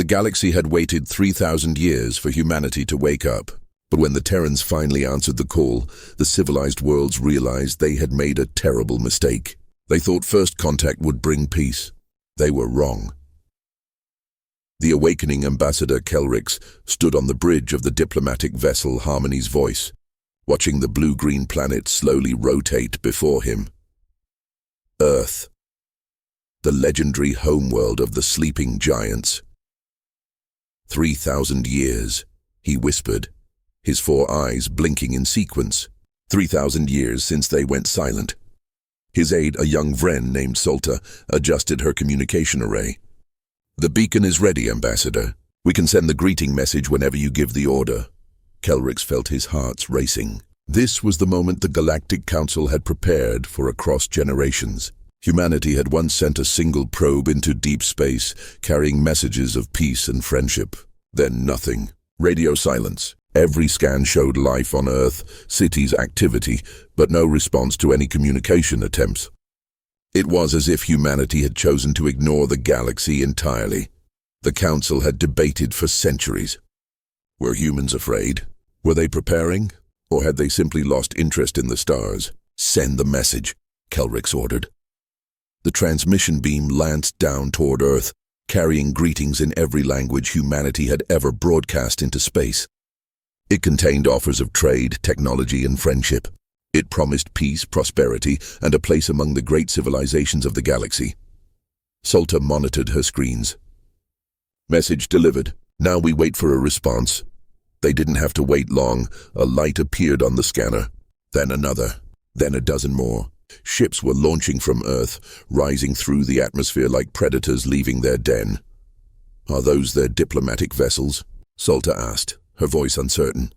galaxy had waited 3,000 years for humanity to wake up. But when the Terrans finally answered the call, the civilized worlds realized they had made a terrible mistake. They thought first contact would bring peace. They were wrong. The awakening ambassador Kelrix stood on the bridge of the diplomatic vessel Harmony's Voice, watching the blue-green planet slowly rotate before him. Earth, the legendary homeworld of the sleeping giants. 3,000 years, he whispered, his 4 eyes blinking in sequence. 3,000 years since they went silent. His aide, a young Vren named Solta, adjusted her communication array. "The beacon is ready, Ambassador. We can send the greeting message whenever you give the order." Kelrix felt his heart racing. This was the moment the Galactic Council had prepared for across generations. Humanity had once sent a single probe into deep space, carrying messages of peace and friendship. Then nothing. Radio silence. Every scan showed life on Earth, cities, activity, but no response to any communication attempts. It was as if humanity had chosen to ignore the galaxy entirely. The Council had debated for centuries. Were humans afraid? Were they preparing? Or had they simply lost interest in the stars? "Send the message," Kelrix ordered. The transmission beam lanced down toward Earth, carrying greetings in every language humanity had ever broadcast into space. It contained offers of trade, technology, and friendship. It promised peace, prosperity, and a place among the great civilizations of the galaxy. Solta monitored her screens. Message delivered. Now we wait for a response. They didn't have to wait long. A light appeared on the scanner. Then another. Then a dozen more. Ships were launching from Earth, rising through the atmosphere like predators leaving their den. "Are those their diplomatic vessels?" Solta asked, her voice uncertain.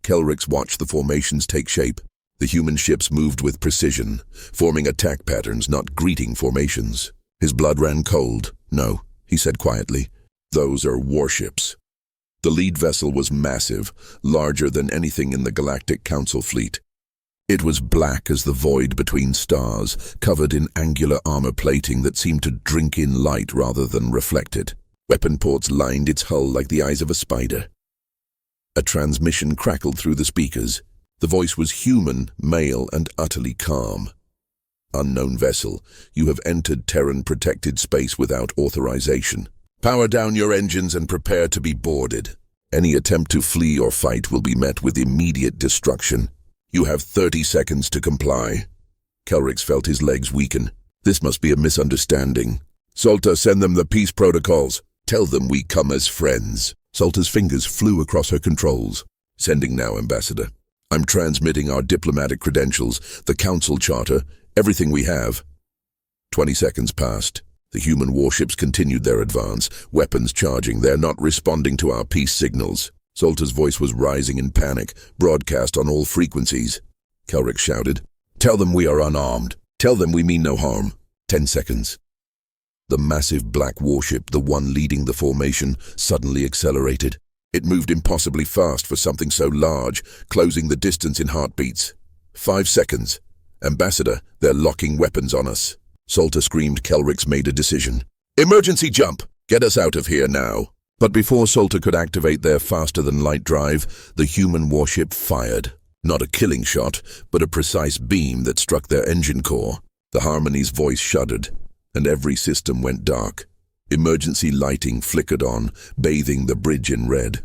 Kelrix watched the formations take shape. The human ships moved with precision, forming attack patterns, not greeting formations. His blood ran cold. "No," he said quietly. "Those are warships." The lead vessel was massive, larger than anything in the Galactic Council fleet. It was black as the void between stars, covered in angular armor plating that seemed to drink in light rather than reflect it. Weapon ports lined its hull like the eyes of a spider. A transmission crackled through the speakers. The voice was human, male, and utterly calm. "Unknown vessel, you have entered Terran-protected space without authorization. Power down your engines and prepare to be boarded. Any attempt to flee or fight will be met with immediate destruction. You have 30 seconds to comply." Kelrix felt his legs weaken. This must be a misunderstanding. "Solta, send them the peace protocols. Tell them we come as friends." Solta's fingers flew across her controls. "Sending now, Ambassador. I'm transmitting our diplomatic credentials, the Council Charter, everything we have." 20 seconds passed. The human warships continued their advance, weapons charging. "They're not responding to our peace signals." Solta's voice was rising in panic, broadcast on all frequencies. Kelrix shouted, "Tell them we are unarmed. Tell them we mean no harm." 10 seconds. The massive black warship, the one leading the formation, suddenly accelerated. It moved impossibly fast for something so large, closing the distance in heartbeats. 5 seconds. "Ambassador, they're locking weapons on us." Solta screamed. Kelrix made a decision. "Emergency jump! Get us out of here now." But before Solta could activate their faster-than-light drive, the human warship fired. Not a killing shot, but a precise beam that struck their engine core. The Harmony's Voice shuddered, and every system went dark. Emergency lighting flickered on, bathing the bridge in red.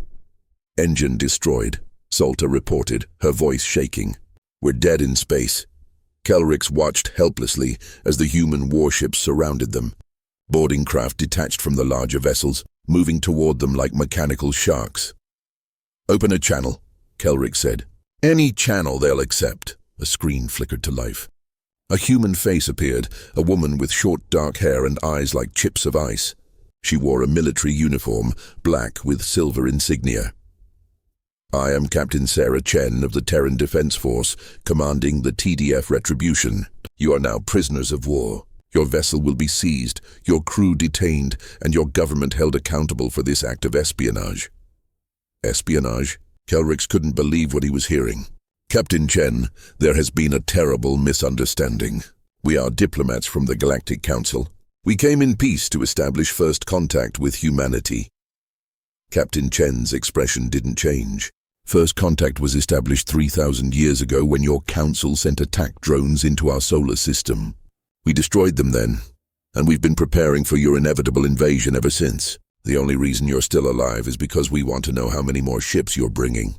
"Engine destroyed," Solta reported, her voice shaking. "We're dead in space." Kelrix watched helplessly as the human warships surrounded them. Boarding craft detached from the larger vessels, moving toward them like mechanical sharks. "Open a channel," Kelrix said. "Any channel they'll accept." A screen flickered to life. A human face appeared, a woman with short dark hair and eyes like chips of ice. She wore a military uniform, black with silver insignia. "I am Captain Sarah Chen of the Terran Defense Force, commanding the TDF Retribution. You are now prisoners of war. Your vessel will be seized, your crew detained, and your government held accountable for this act of espionage." Espionage? Kelrix couldn't believe what he was hearing. "Captain Chen, there has been a terrible misunderstanding. We are diplomats from the Galactic Council. We came in peace to establish first contact with humanity. Captain Chen's expression didn't change. First contact was established 3,000 years ago when your council sent attack drones into our solar system. We destroyed them then, and we've been preparing for your inevitable invasion ever since. The only reason you're still alive is because we want to know how many more ships you're bringing.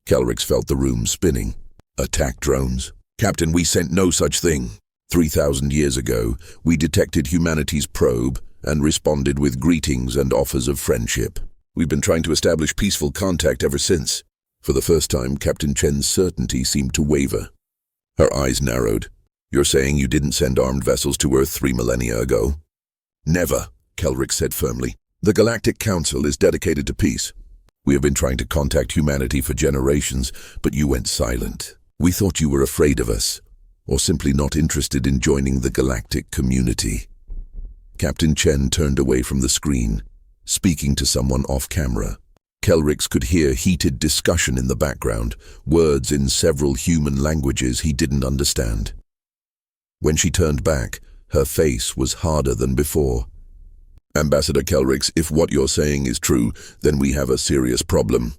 Kelrix felt the room spinning. Attack drones? Captain, we sent no such thing. 3,000 years ago, we detected humanity's probe and responded with greetings and offers of friendship. We've been trying to establish peaceful contact ever since. For the first time, Captain Chen's certainty seemed to waver. Her eyes narrowed. You're saying you didn't send armed vessels to Earth 3 millennia ago? Never, Kelrix said firmly. The Galactic Council is dedicated to peace. We have been trying to contact humanity for generations, but you went silent. We thought you were afraid of us, or simply not interested in joining the galactic community. Captain Chen turned away from the screen, speaking to someone off-camera. Kelrix could hear heated discussion in the background, words in several human languages he didn't understand. When she turned back, her face was harder than before. Ambassador Kelrix, if what you're saying is true, then we have a serious problem.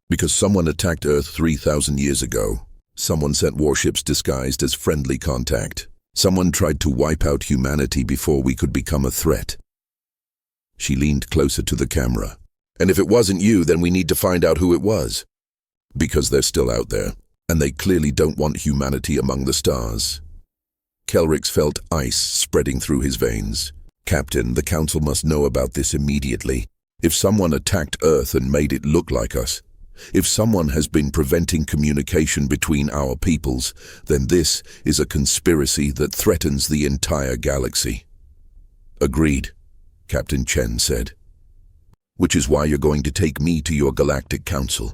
Because someone attacked Earth 3,000 years ago. Someone sent warships disguised as friendly contact. Someone tried to wipe out humanity before we could become a threat. She leaned closer to the camera. And if it wasn't you, then we need to find out who it was. Because they're still out there, and they clearly don't want humanity among the stars. Kelrix felt ice spreading through his veins. Captain, the Council must know about this immediately. If someone attacked Earth and made it look like us, if someone has been preventing communication between our peoples, then this is a conspiracy that threatens the entire galaxy. Agreed, Captain Chen said. Which is why you're going to take me to your Galactic Council.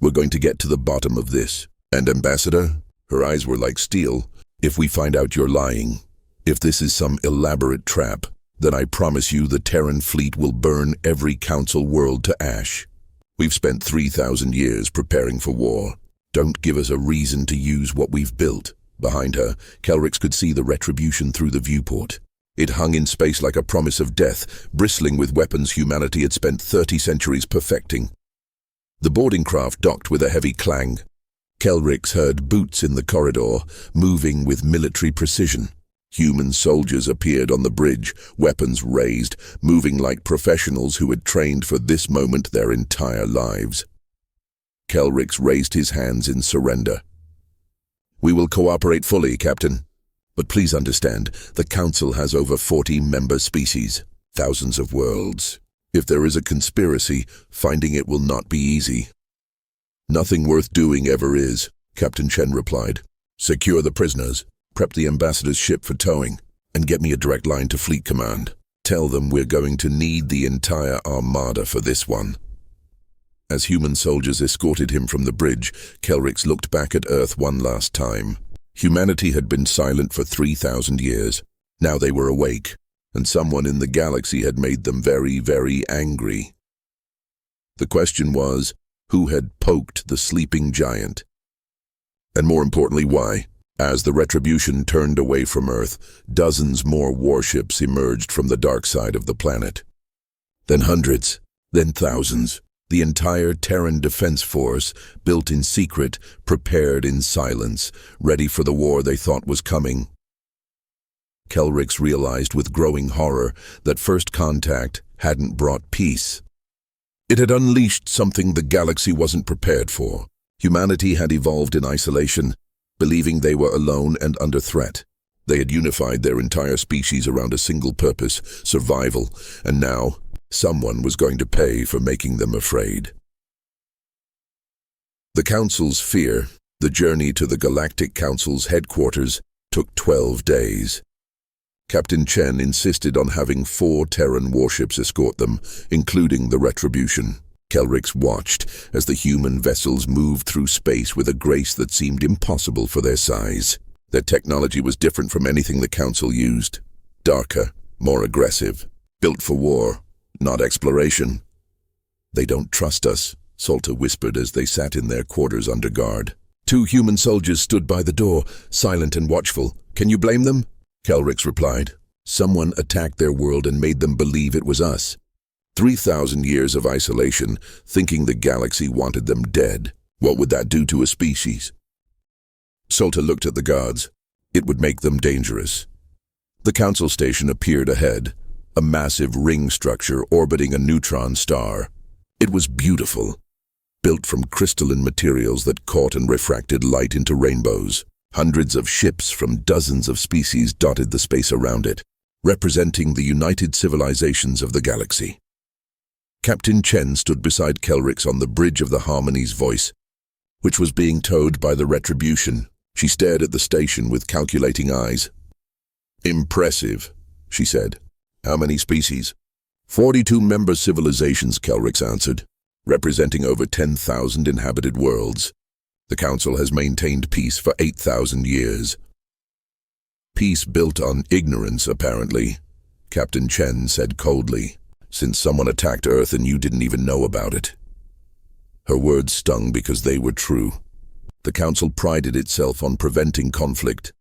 We're going to get to the bottom of this. And Ambassador, her eyes were like steel, if we find out you're lying, if this is some elaborate trap, then I promise you the Terran fleet will burn every Council world to ash. We've spent 3,000 years preparing for war. Don't give us a reason to use what we've built. Behind her, Kelrix could see the retribution through the viewport. It hung in space like a promise of death, bristling with weapons humanity had spent 30 centuries perfecting. The boarding craft docked with a heavy clang. Kelrix heard boots in the corridor, moving with military precision. Human soldiers appeared on the bridge, weapons raised, moving like professionals who had trained for this moment their entire lives. Kelrix raised his hands in surrender. We will cooperate fully, Captain. But please understand, the Council has over 40 member species, thousands of worlds. If there is a conspiracy, finding it will not be easy. Nothing worth doing ever is, Captain Chen replied. Secure the prisoners, prep the ambassador's ship for towing, and get me a direct line to Fleet Command. Tell them we're going to need the entire armada for this one. As human soldiers escorted him from the bridge, Kelrix looked back at Earth one last time. Humanity had been silent for 3,000 years. Now they were awake, and someone in the galaxy had made them very, very angry. The question was, who had poked the sleeping giant? And more importantly, why? As the retribution turned away from Earth, dozens more warships emerged from the dark side of the planet. Then hundreds, then thousands. The entire Terran defense force, built in secret, prepared in silence, ready for the war they thought was coming. Kelrix realized with growing horror that first contact hadn't brought peace. It had unleashed something the galaxy wasn't prepared for. Humanity had evolved in isolation, believing they were alone and under threat. They had unified their entire species around a single purpose, survival, and now someone was going to pay for making them afraid. The Council's fear, the journey to the Galactic Council's headquarters, took 12 days. Captain Chen insisted on having 4 Terran warships escort them, including the Retribution. Kelrix watched as the human vessels moved through space with a grace that seemed impossible for their size. Their technology was different from anything the Council used. Darker, more aggressive, built for war, not exploration. They don't trust us, Salter whispered as they sat in their quarters under guard. 2 human soldiers stood by the door, silent and watchful. Can you blame them? Kelrix replied. Someone attacked their world and made them believe it was us. 3,000 years of isolation, thinking the galaxy wanted them dead. What would that do to a species? Solta looked at the guards. It would make them dangerous. The council station appeared ahead, a massive ring structure orbiting a neutron star. It was beautiful, built from crystalline materials that caught and refracted light into rainbows. Hundreds of ships from dozens of species dotted the space around it, representing the united civilizations of the galaxy. Captain Chen stood beside Kelrix on the bridge of the Harmony's Voice, which was being towed by the Retribution. She stared at the station with calculating eyes. "Impressive," she said. "How many species?" 42 member civilizations, Kelrix answered, representing over 10,000 inhabited worlds. The Council has maintained peace for 8,000 years. Peace built on ignorance, apparently, Captain Chen said coldly, since someone attacked Earth and you didn't even know about it. Her words stung because they were true. The Council prided itself on preventing conflict,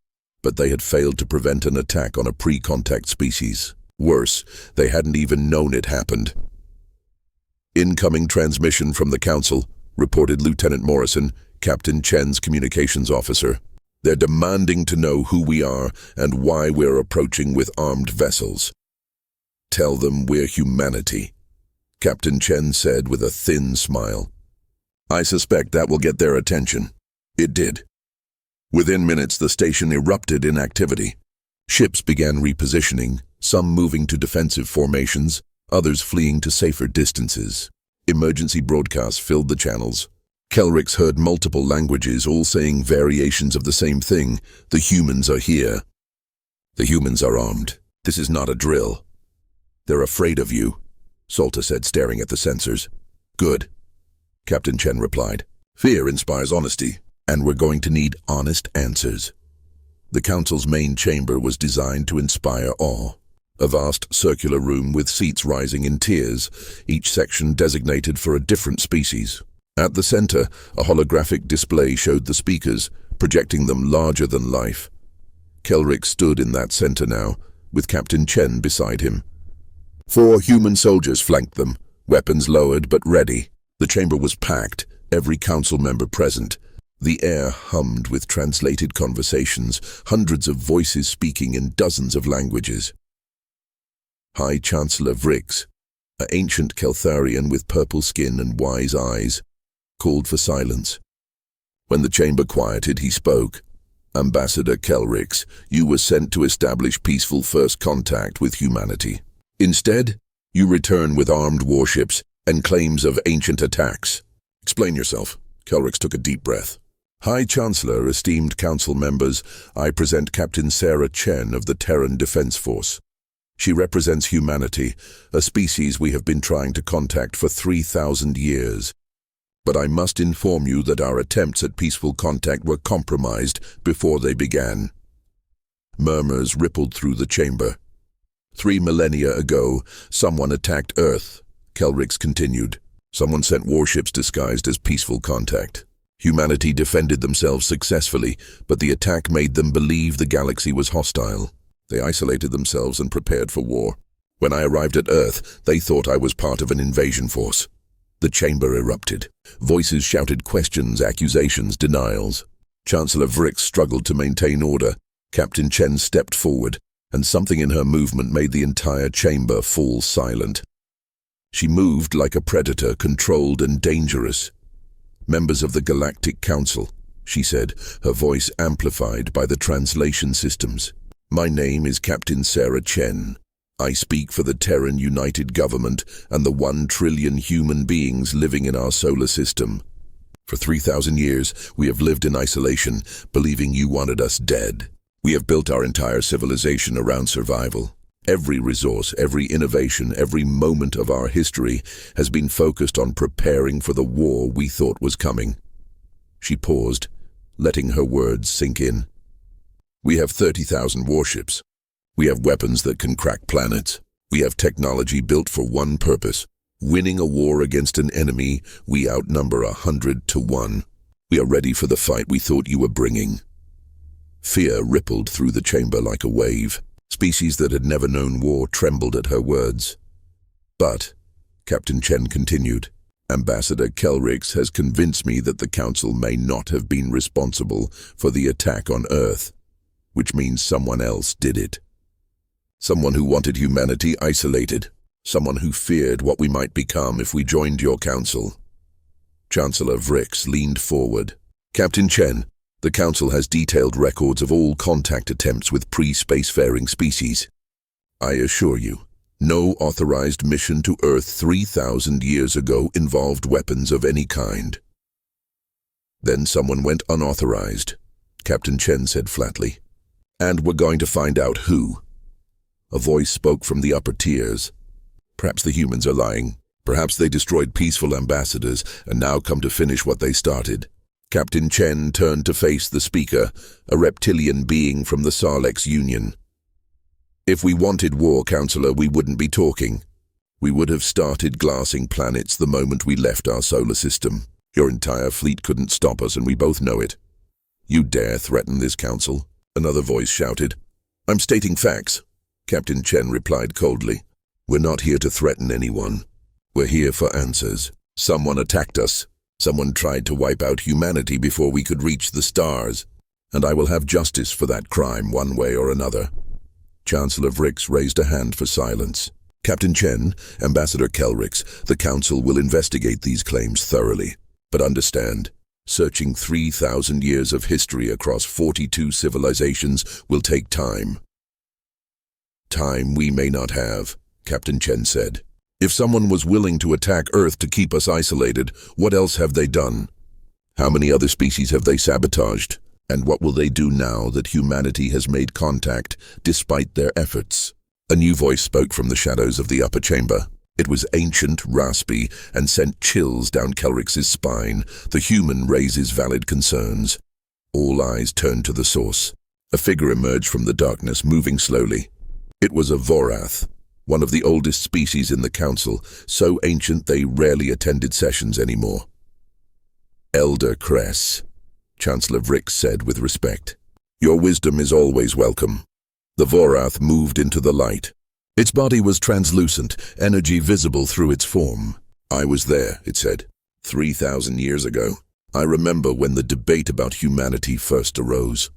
but they had failed to prevent an attack on a pre-contact species. Worse, they hadn't even known it happened. "Incoming transmission from the Council," reported Lieutenant Morrison, Captain Chen's communications officer. "They're demanding to know who we are and why we're approaching with armed vessels." "Tell them we're humanity," Captain Chen said with a thin smile. "I suspect that will get their attention." It did. Within minutes, the station erupted in activity. Ships began repositioning, some moving to defensive formations, others fleeing to safer distances. Emergency broadcasts filled the channels. Kelrix heard multiple languages, all saying variations of the same thing. "The humans are here. The humans are armed. This is not a drill." "They're afraid of you," Solta said, staring at the sensors. "Good," Captain Chen replied. "Fear inspires honesty, and we're going to need honest answers." The Council's main chamber was designed to inspire awe. A vast circular room with seats rising in tiers, each section designated for a different species. At the center, a holographic display showed the speakers, projecting them larger than life. Kelrix stood in that center now, with Captain Chen beside him. 4 human soldiers flanked them, weapons lowered but ready. The chamber was packed, every council member present. The air hummed with translated conversations, hundreds of voices speaking in dozens of languages. High Chancellor Vrix, an ancient Keltharian with purple skin and wise eyes, called for silence. When the chamber quieted, he spoke. "Ambassador Kelrix, you were sent to establish peaceful first contact with humanity. Instead, you return with armed warships and claims of ancient attacks. Explain yourself." Kelrix took a deep breath. "High Chancellor, esteemed council members, I present Captain Sarah Chen of the Terran Defense Force. She represents humanity, a species we have been trying to contact for 3,000 years. But I must inform you that our attempts at peaceful contact were compromised before they began." Murmurs rippled through the chamber. 3 millennia ago, someone attacked Earth, Kelrix continued. Someone sent warships disguised as peaceful contact. Humanity defended themselves successfully, but the attack made them believe the galaxy was hostile. They isolated themselves and prepared for war. When I arrived at Earth, they thought I was part of an invasion force. The chamber erupted. Voices shouted questions, accusations, denials. Chancellor Vrix struggled to maintain order. Captain Chen stepped forward, and something in her movement made the entire chamber fall silent. She moved like a predator, controlled and dangerous. "Members of the Galactic Council," she said, her voice amplified by the translation systems. "My name is Captain Sarah Chen. I speak for the Terran United Government and the 1 trillion human beings living in our solar system. For 3,000 years, we have lived in isolation, believing you wanted us dead. We have built our entire civilization around survival. Every resource, every innovation, every moment of our history has been focused on preparing for the war we thought was coming." She paused, letting her words sink in. "We have 30,000 warships. We have weapons that can crack planets. We have technology built for one purpose: winning a war against an enemy we outnumber 100 to 1. We are ready for the fight we thought you were bringing." Fear rippled through the chamber like a wave. Species that had never known war trembled at her words. But, Captain Chen continued, Ambassador Kelrix has convinced me that the Council may not have been responsible for the attack on Earth, which means someone else did it. Someone who wanted humanity isolated. Someone who feared what we might become if we joined your Council. Chancellor Vrix leaned forward. Captain Chen, the Council has detailed records of all contact attempts with pre-spacefaring species. I assure you, no authorized mission to Earth 3,000 years ago involved weapons of any kind. Then someone went unauthorized, Captain Chen said flatly. And we're going to find out who. A voice spoke from the upper tiers. Perhaps the humans are lying. Perhaps they destroyed peaceful ambassadors and now come to finish what they started. Captain Chen turned to face the speaker, a reptilian being from the Sarlex Union. If we wanted war, Counselor, we wouldn't be talking. We would have started glassing planets the moment we left our solar system. Your entire fleet couldn't stop us, and we both know it. You dare threaten this Council? Another voice shouted. I'm stating facts, Captain Chen replied coldly. We're not here to threaten anyone. We're here for answers. Someone attacked us. Someone tried to wipe out humanity before we could reach the stars. And I will have justice for that crime one way or another. Chancellor Vrix raised a hand for silence. Captain Chen, Ambassador Kelrix, the Council will investigate these claims thoroughly. But understand, searching 3,000 years of history across 42 civilizations will take time. Time we may not have, Captain Chen said. If someone was willing to attack Earth to keep us isolated, what else have they done? How many other species have they sabotaged? And what will they do now that humanity has made contact despite their efforts? A new voice spoke from the shadows of the upper chamber. It was ancient, raspy, and sent chills down Kelrix's spine. The human raises valid concerns. All eyes turned to the source. A figure emerged from the darkness, moving slowly. It was a Vorath, one of the oldest species in the Council, so ancient they rarely attended sessions anymore. Elder Cress, Chancellor Vrix said with respect. Your wisdom is always welcome. The Vorath moved into the light. Its body was translucent, energy visible through its form. I was there, it said, 3,000 years ago. I remember when the debate about humanity first arose.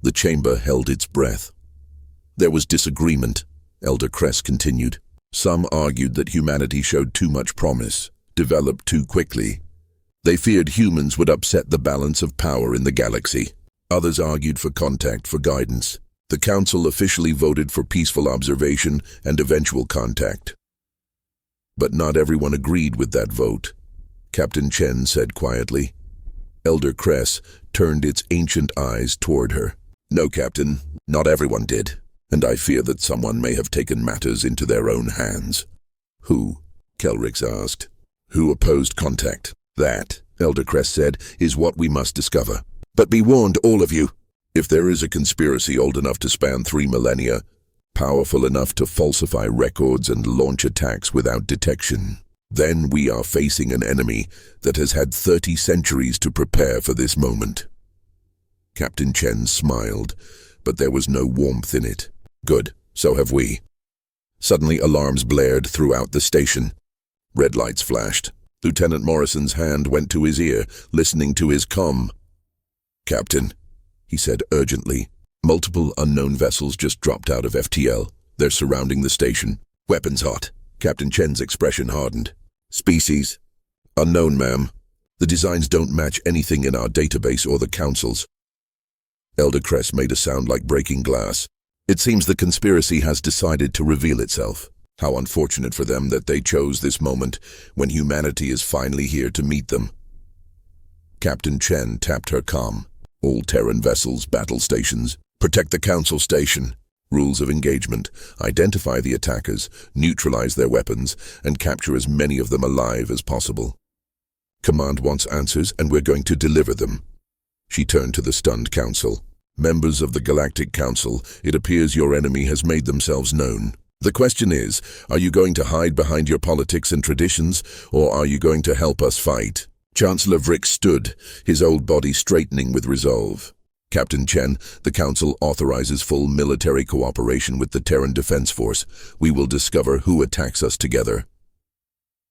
The chamber held its breath. There was disagreement, Elder Cress continued. Some argued that humanity showed too much promise, developed too quickly. They feared humans would upset the balance of power in the galaxy. Others argued for contact, for guidance. The Council officially voted for peaceful observation and eventual contact. But not everyone agreed with that vote, Captain Chen said quietly. Elder Cress turned its ancient eyes toward her. No, Captain, not everyone did. And I fear that someone may have taken matters into their own hands. Who? Kelrix asked. Who opposed contact? That, Elder Cress said, is what we must discover. But be warned, all of you. If there is a conspiracy old enough to span 3 millennia, powerful enough to falsify records and launch attacks without detection, then we are facing an enemy that has had 30 centuries to prepare for this moment. Captain Chen smiled, but there was no warmth in it. Good, so have we. Suddenly alarms blared throughout the station. Red lights flashed. Lieutenant Morrison's hand went to his ear, listening to his comm. Captain, he said urgently, multiple unknown vessels just dropped out of FTL. They're surrounding the station. Weapons hot. Captain Chen's expression hardened. Species? Unknown, ma'am. The designs don't match anything in our database or the Council's. Elder Cress made a sound like breaking glass. It seems the conspiracy has decided to reveal itself. How unfortunate for them that they chose this moment when humanity is finally here to meet them. Captain Chen tapped her comm. All Terran vessels, battle stations. Protect the Council station. Rules of engagement. Identify the attackers, neutralize their weapons, and capture as many of them alive as possible. Command wants answers, and we're going to deliver them. She turned to the stunned Council. Members of the Galactic Council, it appears your enemy has made themselves known. The question is, are you going to hide behind your politics and traditions, or are you going to help us fight? Chancellor Vrix stood, his old body straightening with resolve. Captain Chen, the Council authorizes full military cooperation with the Terran Defense Force. We will discover who attacks us together.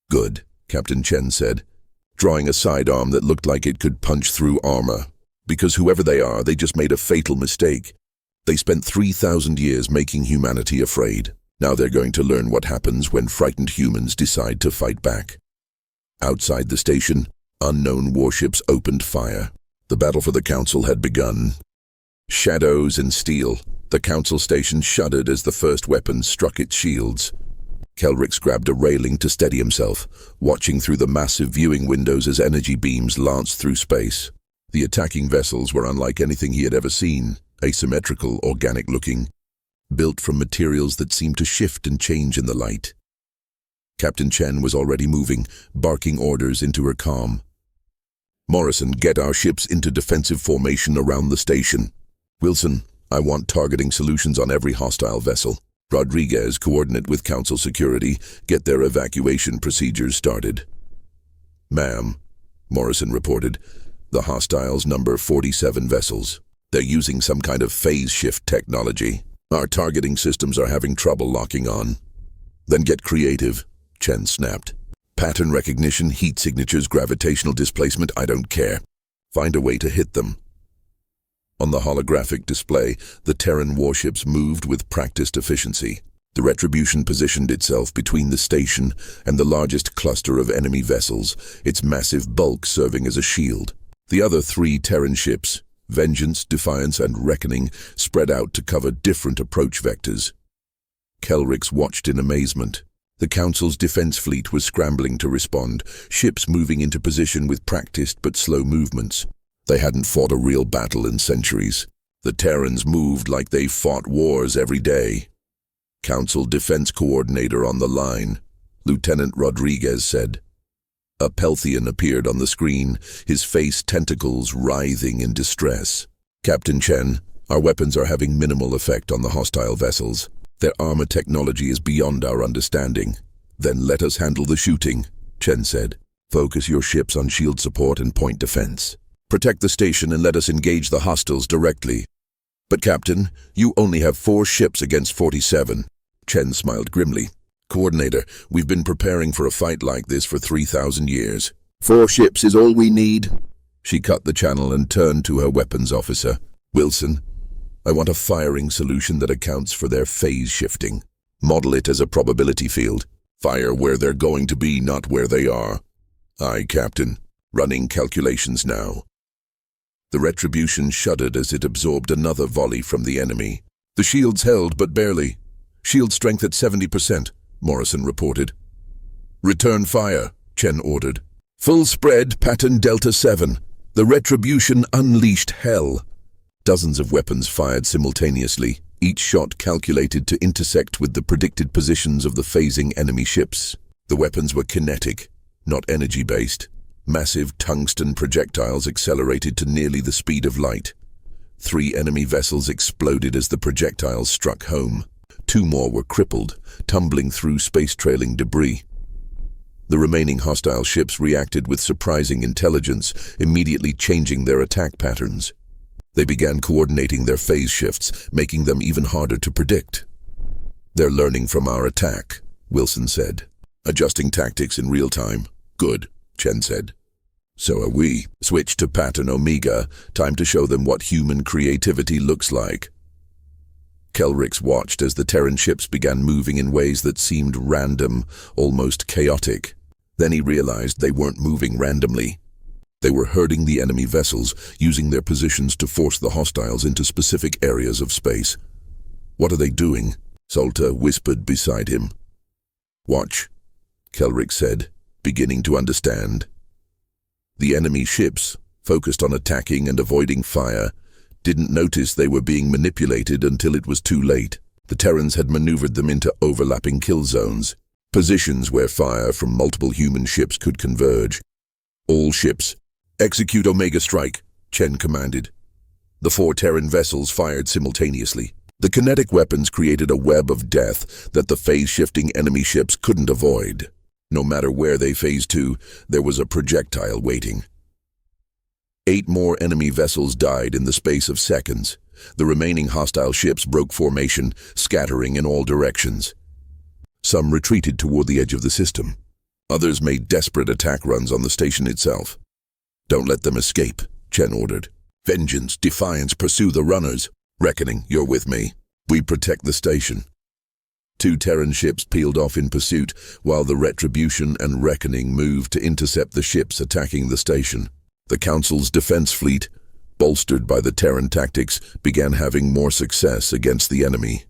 Good, Captain Chen said, drawing a sidearm that looked like it could punch through armor. Because whoever they are, they just made a fatal mistake. They spent 3,000 years making humanity afraid. Now they're going to learn what happens when frightened humans decide to fight back. Outside the station, unknown warships opened fire. The battle for the Council had begun. Shadows and steel, the Council station shuddered as the first weapon struck its shields. Kelrix grabbed a railing to steady himself, watching through the massive viewing windows as energy beams lanced through space. The attacking vessels were unlike anything he had ever seen, asymmetrical, organic-looking, built from materials that seemed to shift and change in the light. Captain Chen was already moving, barking orders into her comm. Morrison, get our ships into defensive formation around the station. Wilson, I want targeting solutions on every hostile vessel. Rodriguez, coordinate with Council security, get their evacuation procedures started. Ma'am, Morrison reported, the hostiles number 47 vessels. They're using some kind of phase shift technology. Our targeting systems are having trouble locking on. Then get creative, Chen snapped. Pattern recognition, heat signatures, gravitational displacement, I don't care. Find a way to hit them. On the holographic display, the Terran warships moved with practiced efficiency. The Retribution positioned itself between the station and the largest cluster of enemy vessels, its massive bulk serving as a shield. The other 3 Terran ships, Vengeance, Defiance, and Reckoning, spread out to cover different approach vectors. Kelrix watched in amazement. The Council's defense fleet was scrambling to respond, ships moving into position with practiced but slow movements. They hadn't fought a real battle in centuries. The Terrans moved like they fought wars every day. Council Defense Coordinator on the line, Lieutenant Rodriguez said. A Pelthian appeared on the screen, his face tentacles writhing in distress. Captain Chen, our weapons are having minimal effect on the hostile vessels. Their armor technology is beyond our understanding. Then let us handle the shooting, Chen said. Focus your ships on shield support and point defense. Protect the station and let us engage the hostiles directly. But Captain, you only have 4 ships against 47. Chen smiled grimly. Coordinator, we've been preparing for a fight like this for 3,000 years. 4 ships is all we need. She cut the channel and turned to her weapons officer. Wilson, I want a firing solution that accounts for their phase shifting. Model it as a probability field. Fire where they're going to be, not where they are. Aye, Captain. Running calculations now. The Retribution shuddered as it absorbed another volley from the enemy. The shields held, but barely. Shield strength at 70%, Morrison reported. Return fire, Chen ordered. Full spread, pattern Delta 7. The Retribution unleashed hell. Dozens of weapons fired simultaneously, each shot calculated to intersect with the predicted positions of the phasing enemy ships. The weapons were kinetic, not energy-based. Massive tungsten projectiles accelerated to nearly the speed of light. 3 enemy vessels exploded as the projectiles struck home. 2 more were crippled, tumbling through space-trailing debris. The remaining hostile ships reacted with surprising intelligence, immediately changing their attack patterns. They began coordinating their phase shifts, making them even harder to predict. They're learning from our attack, Wilson said. Adjusting tactics in real time. Good, Chen said. So are we. Switch to pattern Omega. Time to show them what human creativity looks like. Kelrix watched as the Terran ships began moving in ways that seemed random, almost chaotic. Then he realized they weren't moving randomly. They were herding the enemy vessels, using their positions to force the hostiles into specific areas of space. What are they doing? Solta whispered beside him. Watch, Kelrix said, beginning to understand. The enemy ships, focused on attacking and avoiding fire, didn't notice they were being manipulated until it was too late. The Terrans had maneuvered them into overlapping kill zones, positions where fire from multiple human ships could converge. All ships, execute Omega Strike, Chen commanded. The 4 Terran vessels fired simultaneously. The kinetic weapons created a web of death that the phase-shifting enemy ships couldn't avoid. No matter where they phased to, there was a projectile waiting. 8 more enemy vessels died in the space of seconds. The remaining hostile ships broke formation, scattering in all directions. Some retreated toward the edge of the system. Others made desperate attack runs on the station itself. "Don't let them escape," Chen ordered. "Vengeance, defiance, pursue the runners. Reckoning, you're with me. We protect the station." 2 Terran ships peeled off in pursuit, while the Retribution and Reckoning moved to intercept the ships attacking the station. The Council's defense fleet, bolstered by the Terran tactics, began having more success against the enemy.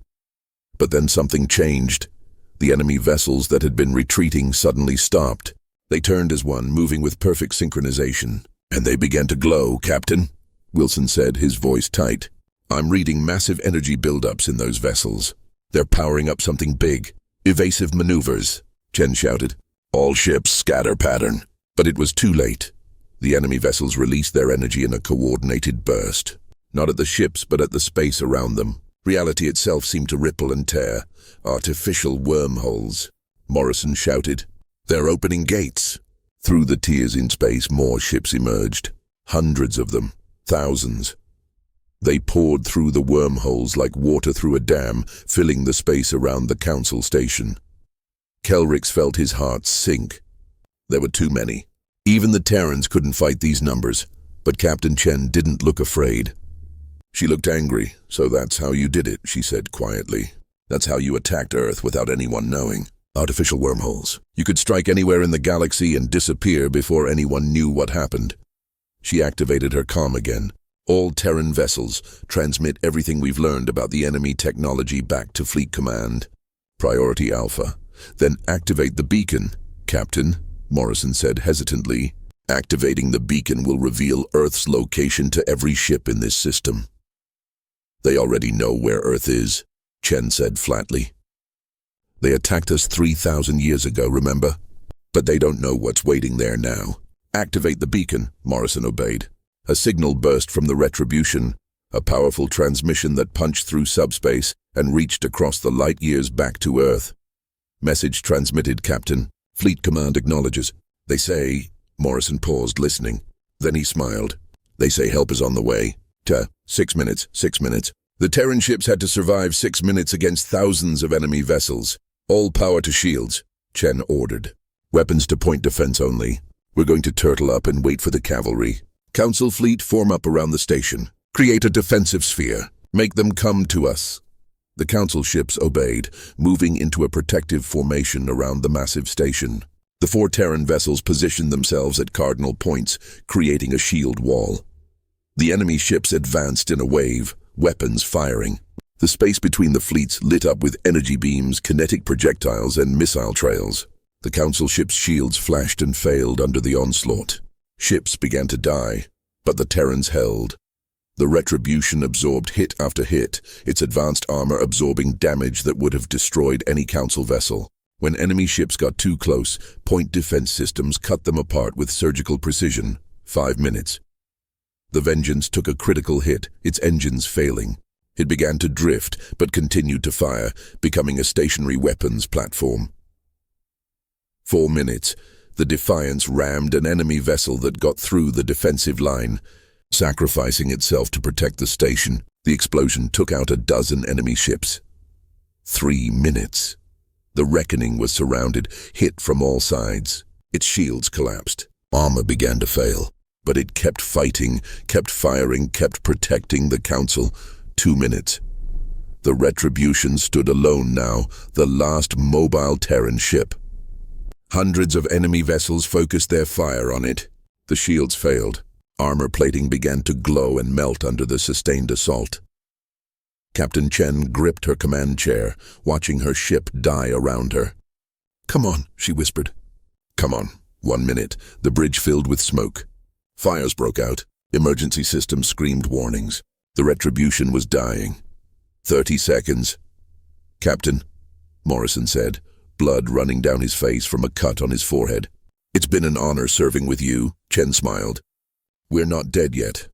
But then something changed. The enemy vessels that had been retreating suddenly stopped. They turned as one, moving with perfect synchronization. "And they began to glow, Captain," Wilson said, his voice tight. "I'm reading massive energy buildups in those vessels. They're powering up something big. Evasive maneuvers," Chen shouted. "All ships scatter pattern." But it was too late. The enemy vessels released their energy in a coordinated burst. Not at the ships, but at the space around them. Reality itself seemed to ripple and tear. Artificial wormholes. Morrison shouted. "They're opening gates." Through the tears in space, more ships emerged. Hundreds of them. Thousands. They poured through the wormholes like water through a dam, filling the space around the Council station. Kelrix felt his heart sink. There were too many. Even the Terrans couldn't fight these numbers, but Captain Chen didn't look afraid. She looked angry. "So that's how you did it," she said quietly. "That's how you attacked Earth without anyone knowing. Artificial wormholes. You could strike anywhere in the galaxy and disappear before anyone knew what happened." She activated her comm again. "All Terran vessels, transmit everything we've learned about the enemy technology back to Fleet Command. Priority Alpha. Then activate the beacon, Captain," Morrison said hesitantly. "Activating the beacon will reveal Earth's location to every ship in this system." "They already know where Earth is," Chen said flatly. "They attacked us 3,000 years ago, remember? But they don't know what's waiting there now." "Activate the beacon," Morrison obeyed. A signal burst from the Retribution, a powerful transmission that punched through subspace and reached across the light years back to Earth. "Message transmitted, Captain. Fleet Command acknowledges. They say..." Morrison paused, listening. Then he smiled. "They say help is on the way. 6 minutes. The Terran ships had to survive 6 minutes against thousands of enemy vessels. All power to shields," Chen ordered. "Weapons to point defense only. We're going to turtle up and wait for the cavalry. Council fleet, form up around the station. Create a defensive sphere. Make them come to us." The Council ships obeyed, moving into a protective formation around the massive station. The 4 Terran vessels positioned themselves at cardinal points, creating a shield wall. The enemy ships advanced in a wave, weapons firing. The space between the fleets lit up with energy beams, kinetic projectiles, and missile trails. The Council ships' shields flashed and failed under the onslaught. Ships began to die, but the Terrans held. The Retribution absorbed hit after hit, its advanced armor absorbing damage that would have destroyed any Council vessel. When enemy ships got too close, point defense systems cut them apart with surgical precision. 5 minutes. The Vengeance took a critical hit, its engines failing. It began to drift, but continued to fire, becoming a stationary weapons platform. 4 minutes. The Defiance rammed an enemy vessel that got through the defensive line, sacrificing itself to protect the station. The explosion took out a dozen enemy ships. 3 minutes. The Reckoning was surrounded, hit from all sides. Its shields collapsed. Armor began to fail, but it kept fighting, kept firing, kept protecting the Council. 2 minutes. The Retribution stood alone now, the last mobile Terran ship. Hundreds of enemy vessels focused their fire on it. The shields failed. Armor plating began to glow and melt under the sustained assault. Captain Chen gripped her command chair, watching her ship die around her. "Come on," she whispered. "Come on." 1 minute. The bridge filled with smoke. Fires broke out. Emergency systems screamed warnings. The Retribution was dying. 30 seconds. "Captain," Morrison said, blood running down his face from a cut on his forehead. "It's been an honor serving with you," Chen smiled. "We're not dead yet."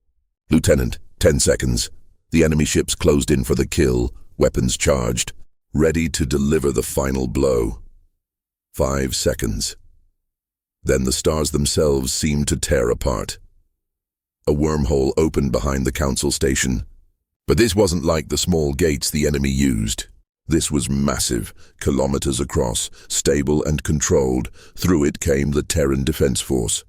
"Lieutenant, 10 seconds. The enemy ships closed in for the kill, weapons charged, ready to deliver the final blow." 5 seconds. Then the stars themselves seemed to tear apart. A wormhole opened behind the council station. But this wasn't like the small gates the enemy used. This was massive, kilometers across, stable and controlled. Through it came the Terran Defense Force.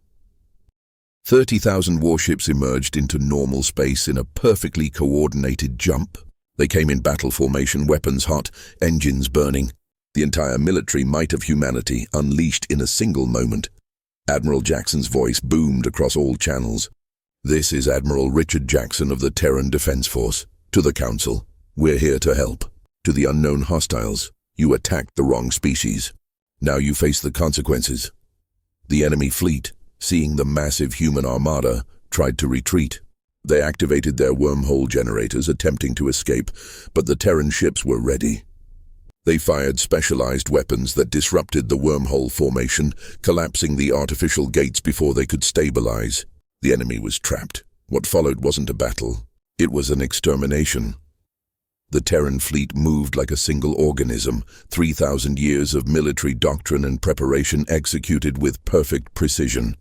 30,000 warships emerged into normal space in a perfectly coordinated jump. They came in battle formation, weapons hot, engines burning. The entire military might of humanity unleashed in a single moment. Admiral Jackson's voice boomed across all channels. "This is Admiral Richard Jackson of the Terran Defense Force. To the Council, we're here to help. To the unknown hostiles, you attacked the wrong species. Now you face the consequences." The enemy fleet, seeing the massive human armada, tried to retreat. They activated their wormhole generators, attempting to escape, but the Terran ships were ready. They fired specialized weapons that disrupted the wormhole formation, collapsing the artificial gates before they could stabilize. The enemy was trapped. What followed wasn't a battle. It was an extermination. The Terran fleet moved like a single organism, 3,000 years of military doctrine and preparation executed with perfect precision.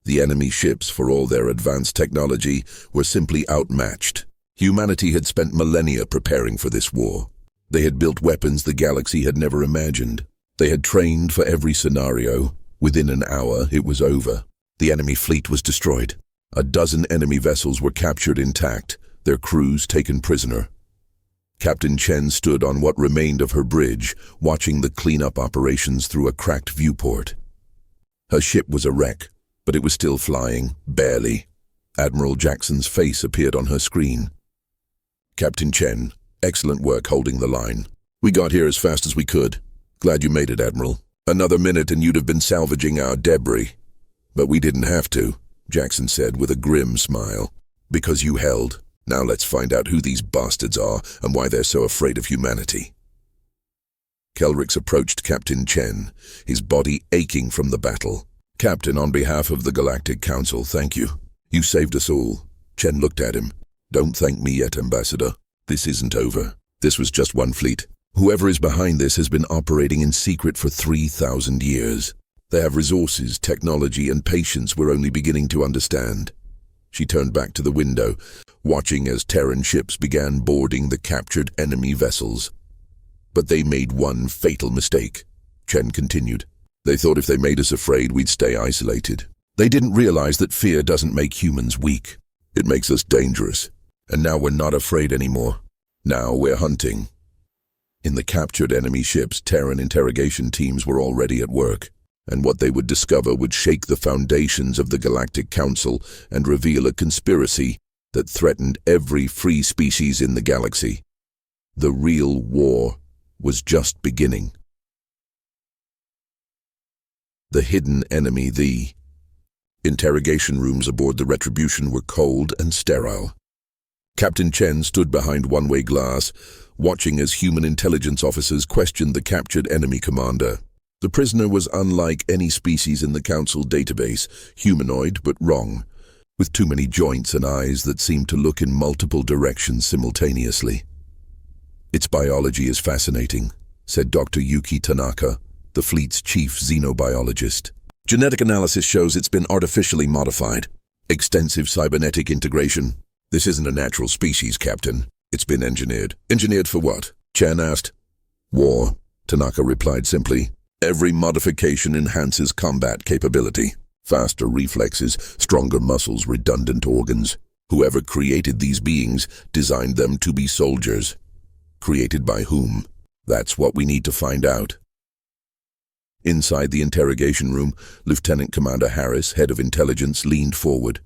The enemy ships, for all their advanced technology, were simply outmatched. Humanity had spent millennia preparing for this war. They had built weapons the galaxy had never imagined. They had trained for every scenario. Within an hour, it was over. The enemy fleet was destroyed. A dozen enemy vessels were captured intact, their crews taken prisoner. Captain Chen stood on what remained of her bridge, watching the cleanup operations through a cracked viewport. Her ship was a wreck, but it was still flying, barely. Admiral Jackson's face appeared on her screen. "Captain Chen, excellent work holding the line. We got here as fast as we could. Glad you made it, Admiral. Another minute and you'd have been salvaging our debris. But we didn't have to," Jackson said with a grim smile. "Because you held. Now let's find out who these bastards are and why they're so afraid of humanity." Kelrix approached Captain Chen, his body aching from the battle. "Captain, on behalf of the Galactic Council, thank you. You saved us all." Chen looked at him. "Don't thank me yet, Ambassador. This isn't over. This was just one fleet. Whoever is behind this has been operating in secret for 3,000 years. They have resources, technology, and patience we're only beginning to understand." She turned back to the window, watching as Terran ships began boarding the captured enemy vessels. "But they made one fatal mistake," Chen continued. "They thought if they made us afraid, we'd stay isolated. They didn't realize that fear doesn't make humans weak. It makes us dangerous. And now we're not afraid anymore. Now we're hunting." In the captured enemy ships, Terran interrogation teams were already at work, and what they would discover would shake the foundations of the Galactic Council and reveal a conspiracy that threatened every free species in the galaxy. The real war was just beginning. The hidden enemy, the interrogation rooms aboard the Retribution were cold and sterile. Captain Chen stood behind one-way glass, watching as human intelligence officers questioned the captured enemy commander. The prisoner was unlike any species in the Council database, humanoid but wrong, with too many joints and eyes that seemed to look in multiple directions simultaneously. "Its biology is fascinating," said Dr. Yuki Tanaka, the fleet's chief xenobiologist. "Genetic analysis shows it's been artificially modified. Extensive cybernetic integration. This isn't a natural species, Captain. It's been engineered." "Engineered for what?" Chen asked. "War," Tanaka replied simply. "Every modification enhances combat capability. Faster reflexes, stronger muscles, redundant organs. Whoever created these beings designed them to be soldiers. Created by whom? That's what we need to find out." Inside the interrogation room, Lieutenant Commander Harris, head of intelligence, leaned forward.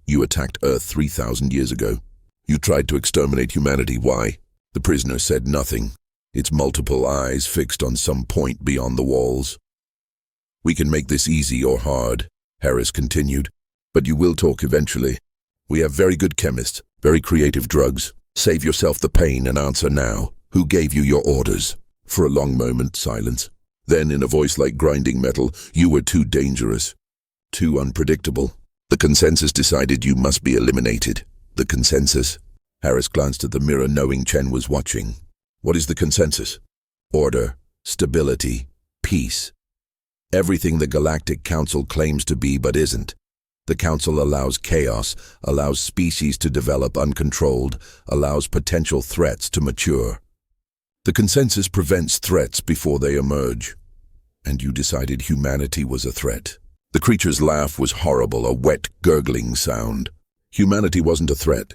"You attacked Earth 3,000 years ago. You tried to exterminate humanity. Why?" The prisoner said nothing, its multiple eyes fixed on some point beyond the walls. "We can make this easy or hard," Harris continued, "but you will talk eventually. We have very good chemists, very creative drugs. Save yourself the pain and answer now. Who gave you your orders?" For a long moment, silence. Then, in a voice like grinding metal, "You were too dangerous, too unpredictable. The consensus decided you must be eliminated." "The consensus?" Harris glanced at the mirror, knowing Chen was watching. "What is the consensus?" "Order, stability, peace. Everything the Galactic Council claims to be but isn't. The Council allows chaos, allows species to develop uncontrolled, allows potential threats to mature. The consensus prevents threats before they emerge. And you decided humanity was a threat. The creature's laugh was horrible, a wet, gurgling sound. Humanity wasn't a threat.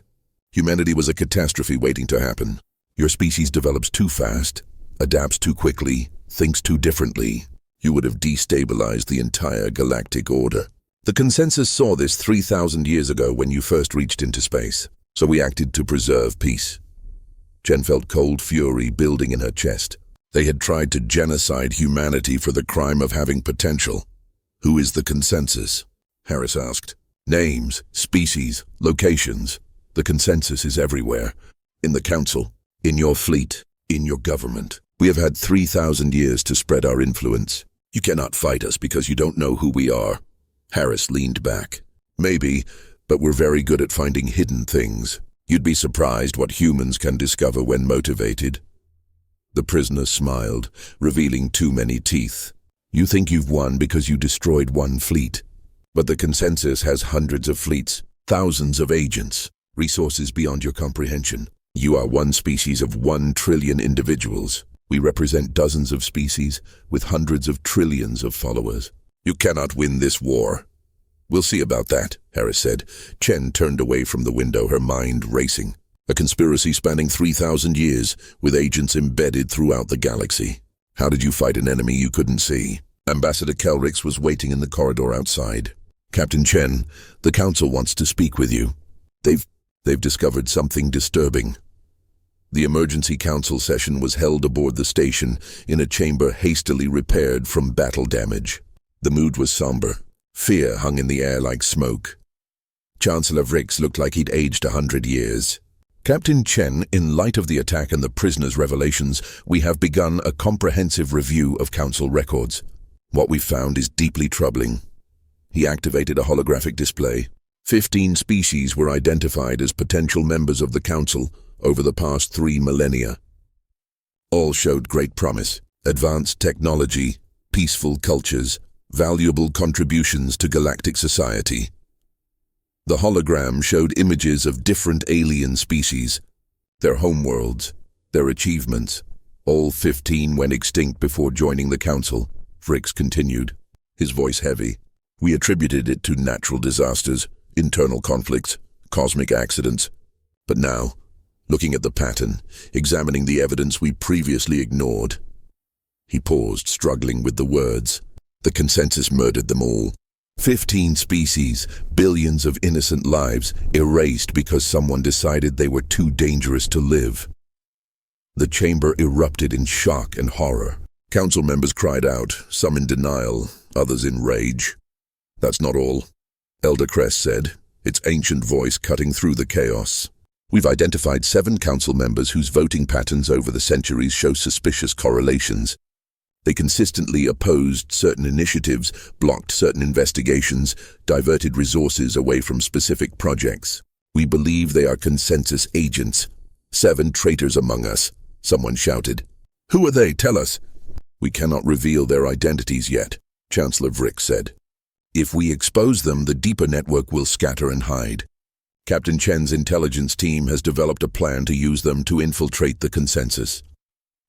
Humanity was a catastrophe waiting to happen. Your species develops too fast, adapts too quickly, thinks too differently. You would have destabilized the entire galactic order. The consensus saw this 3,000 years ago when you first reached into space, so we acted to preserve peace. Chen felt cold fury building in her chest. They had tried to genocide humanity for the crime of having potential. Who is the consensus? Harris asked. Names, species, locations. The consensus is everywhere. In the Council, in your fleet, in your government. We have had 3,000 years to spread our influence. You cannot fight us because you don't know who we are. Harris leaned back. Maybe, but we're very good at finding hidden things. You'd be surprised what humans can discover when motivated. The prisoner smiled, revealing too many teeth. You think you've won because you destroyed one fleet. But the consensus has hundreds of fleets, thousands of agents, resources beyond your comprehension. You are one species of 1 trillion individuals. We represent dozens of species with hundreds of trillions of followers. You cannot win this war. We'll see about that, Harris said. Chen turned away from the window, her mind racing. A conspiracy spanning 3,000 years, with agents embedded throughout the galaxy. How did you fight an enemy you couldn't see? Ambassador Kelrix was waiting in the corridor outside. Captain Chen, the Council wants to speak with you. They've discovered something disturbing. The emergency council session was held aboard the station in a chamber hastily repaired from battle damage. The mood was somber. Fear hung in the air like smoke. Chancellor Vrix looked like he'd aged 100 years. Captain Chen, in light of the attack and the prisoner's revelations, we have begun a comprehensive review of council records. What we've found is deeply troubling. He activated a holographic display. 15 species were identified as potential members of the council over the past 3 millennia. All showed great promise, advanced technology, peaceful cultures, valuable contributions to galactic society. The hologram showed images of different alien species, their homeworlds, their achievements. All 15 went extinct before joining the council, Vrix continued, his voice heavy. We attributed it to natural disasters, internal conflicts, cosmic accidents. But now, looking at the pattern, examining the evidence we previously ignored. He paused, struggling with the words. The consensus murdered them all. 15 species, billions of innocent lives, erased because someone decided they were too dangerous to live. The chamber erupted in shock and horror. Council members cried out, some in denial, others in rage. That's not all, Elder Cress said, its ancient voice cutting through the chaos. We've identified 7 council members whose voting patterns over the centuries show suspicious correlations. They consistently opposed certain initiatives, blocked certain investigations, diverted resources away from specific projects. We believe they are consensus agents. 7 traitors among us, someone shouted. Who are they? Tell us. We cannot reveal their identities yet, Chancellor Vrix said. If we expose them, the deeper network will scatter and hide. Captain Chen's intelligence team has developed a plan to use them to infiltrate the consensus.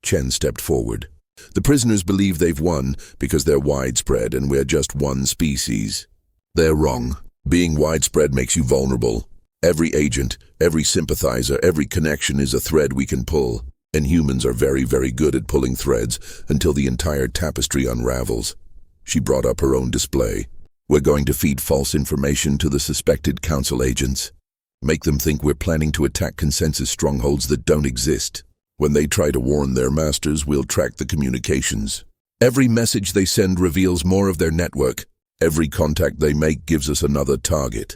Chen stepped forward. The prisoners believe they've won because they're widespread and we're just one species. They're wrong. Being widespread makes you vulnerable. Every agent, every sympathizer, every connection is a thread we can pull. And humans are very, very good at pulling threads until the entire tapestry unravels. She brought up her own display. We're going to feed false information to the suspected council agents. Make them think we're planning to attack consensus strongholds that don't exist. When they try to warn their masters, we'll track the communications. Every message they send reveals more of their network. Every contact they make gives us another target.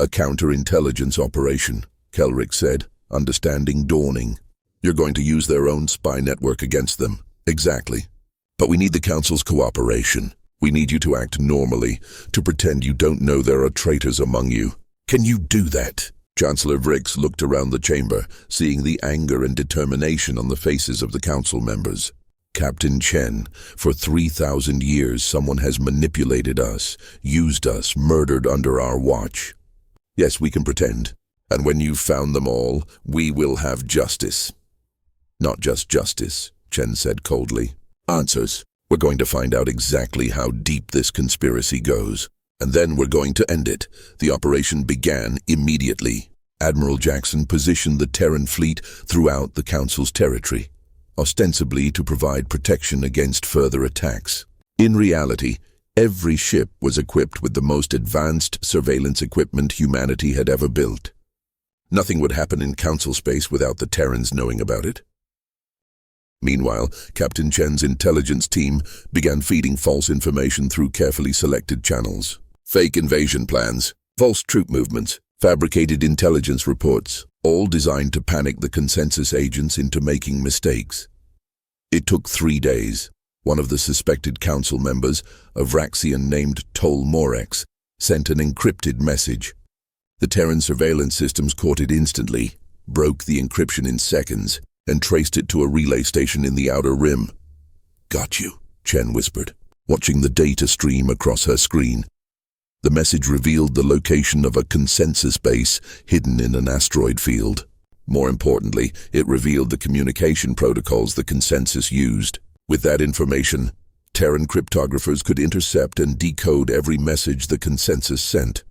A counterintelligence operation, Kelrix said, understanding dawning. You're going to use their own spy network against them. Exactly. But we need the council's cooperation. We need you to act normally, to pretend you don't know there are traitors among you. Can you do that? Chancellor Vrix looked around the chamber, seeing the anger and determination on the faces of the council members. Captain Chen, for 3,000 years someone has manipulated us, used us, murdered under our watch. Yes, we can pretend. And when you've found them all, we will have justice. Not just justice, Chen said coldly. Answers. We're going to find out exactly how deep this conspiracy goes. And then we're going to end it. The operation began immediately. Admiral Jackson positioned the Terran fleet throughout the Council's territory, ostensibly to provide protection against further attacks. In reality, every ship was equipped with the most advanced surveillance equipment humanity had ever built. Nothing would happen in Council space without the Terrans knowing about it. Meanwhile, Captain Chen's intelligence team began feeding false information through carefully selected channels. Fake invasion plans, false troop movements, fabricated intelligence reports, all designed to panic the consensus agents into making mistakes. It took 3 days. One of the suspected council members, a Vraxian named Tol Morex, sent an encrypted message. The Terran surveillance systems caught it instantly, broke the encryption in seconds, and traced it to a relay station in the Outer Rim. "Got you," Chen whispered, watching the data stream across her screen. The message revealed the location of a consensus base hidden in an asteroid field. More importantly, it revealed the communication protocols the consensus used. With that information, Terran cryptographers could intercept and decode every message the consensus sent.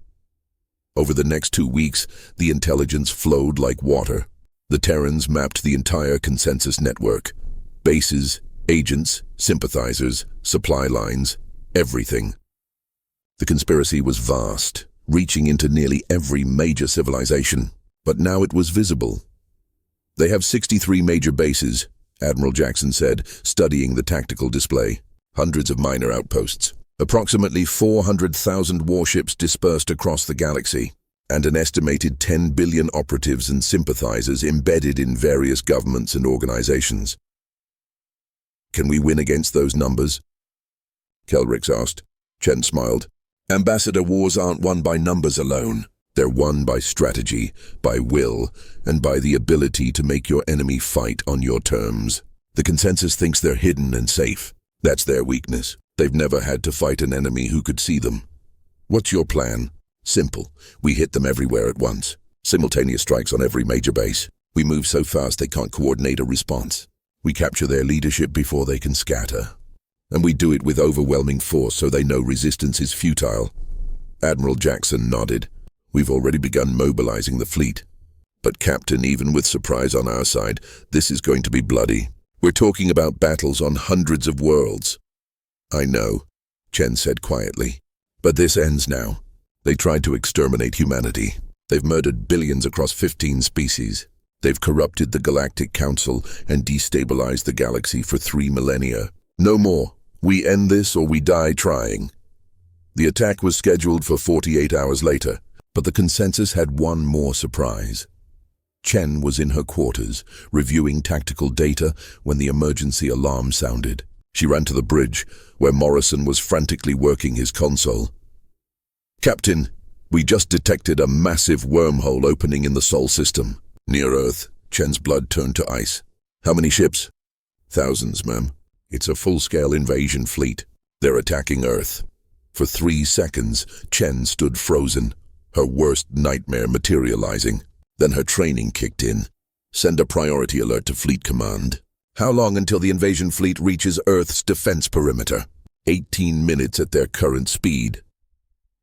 Over the next 2 weeks, the intelligence flowed like water. The Terrans mapped the entire consensus network. Bases, agents, sympathizers, supply lines, everything. The conspiracy was vast, reaching into nearly every major civilization, but now it was visible. "They have 63 major bases," Admiral Jackson said, studying the tactical display. "Hundreds of minor outposts, approximately 400,000 warships dispersed across the galaxy, and an estimated 10 billion operatives and sympathizers embedded in various governments and organizations." "Can we win against those numbers?" Kelrix asked. Chen smiled. "Ambassador, wars aren't won by numbers alone. They're won by strategy, by will, and by the ability to make your enemy fight on your terms. The consensus thinks they're hidden and safe. That's their weakness. They've never had to fight an enemy who could see them. What's your plan? Simple. We hit them everywhere at once. Simultaneous strikes on every major base. We move so fast they can't coordinate a response. We capture their leadership before they can scatter. And we do it with overwhelming force so they know resistance is futile." Admiral Jackson nodded. "We've already begun mobilizing the fleet. But Captain, even with surprise on our side, this is going to be bloody. We're talking about battles on hundreds of worlds." "I know," Chen said quietly. "But this ends now. They tried to exterminate humanity. They've murdered billions across 15 species. They've corrupted the Galactic Council and destabilized the galaxy for 3 millennia. No more. We end this or we die trying." The attack was scheduled for 48 hours later, but the consensus had one more surprise. Chen was in her quarters, reviewing tactical data when the emergency alarm sounded. She ran to the bridge, where Morrison was frantically working his console. "Captain, we just detected a massive wormhole opening in the Sol system. Near Earth." Chen's blood turned to ice. "How many ships?" "Thousands, ma'am. It's a full-scale invasion fleet. They're attacking Earth." For 3 seconds, Chen stood frozen, her worst nightmare materializing. Then her training kicked in. "Send a priority alert to Fleet Command. How long until the invasion fleet reaches Earth's defense perimeter?" 18 minutes at their current speed."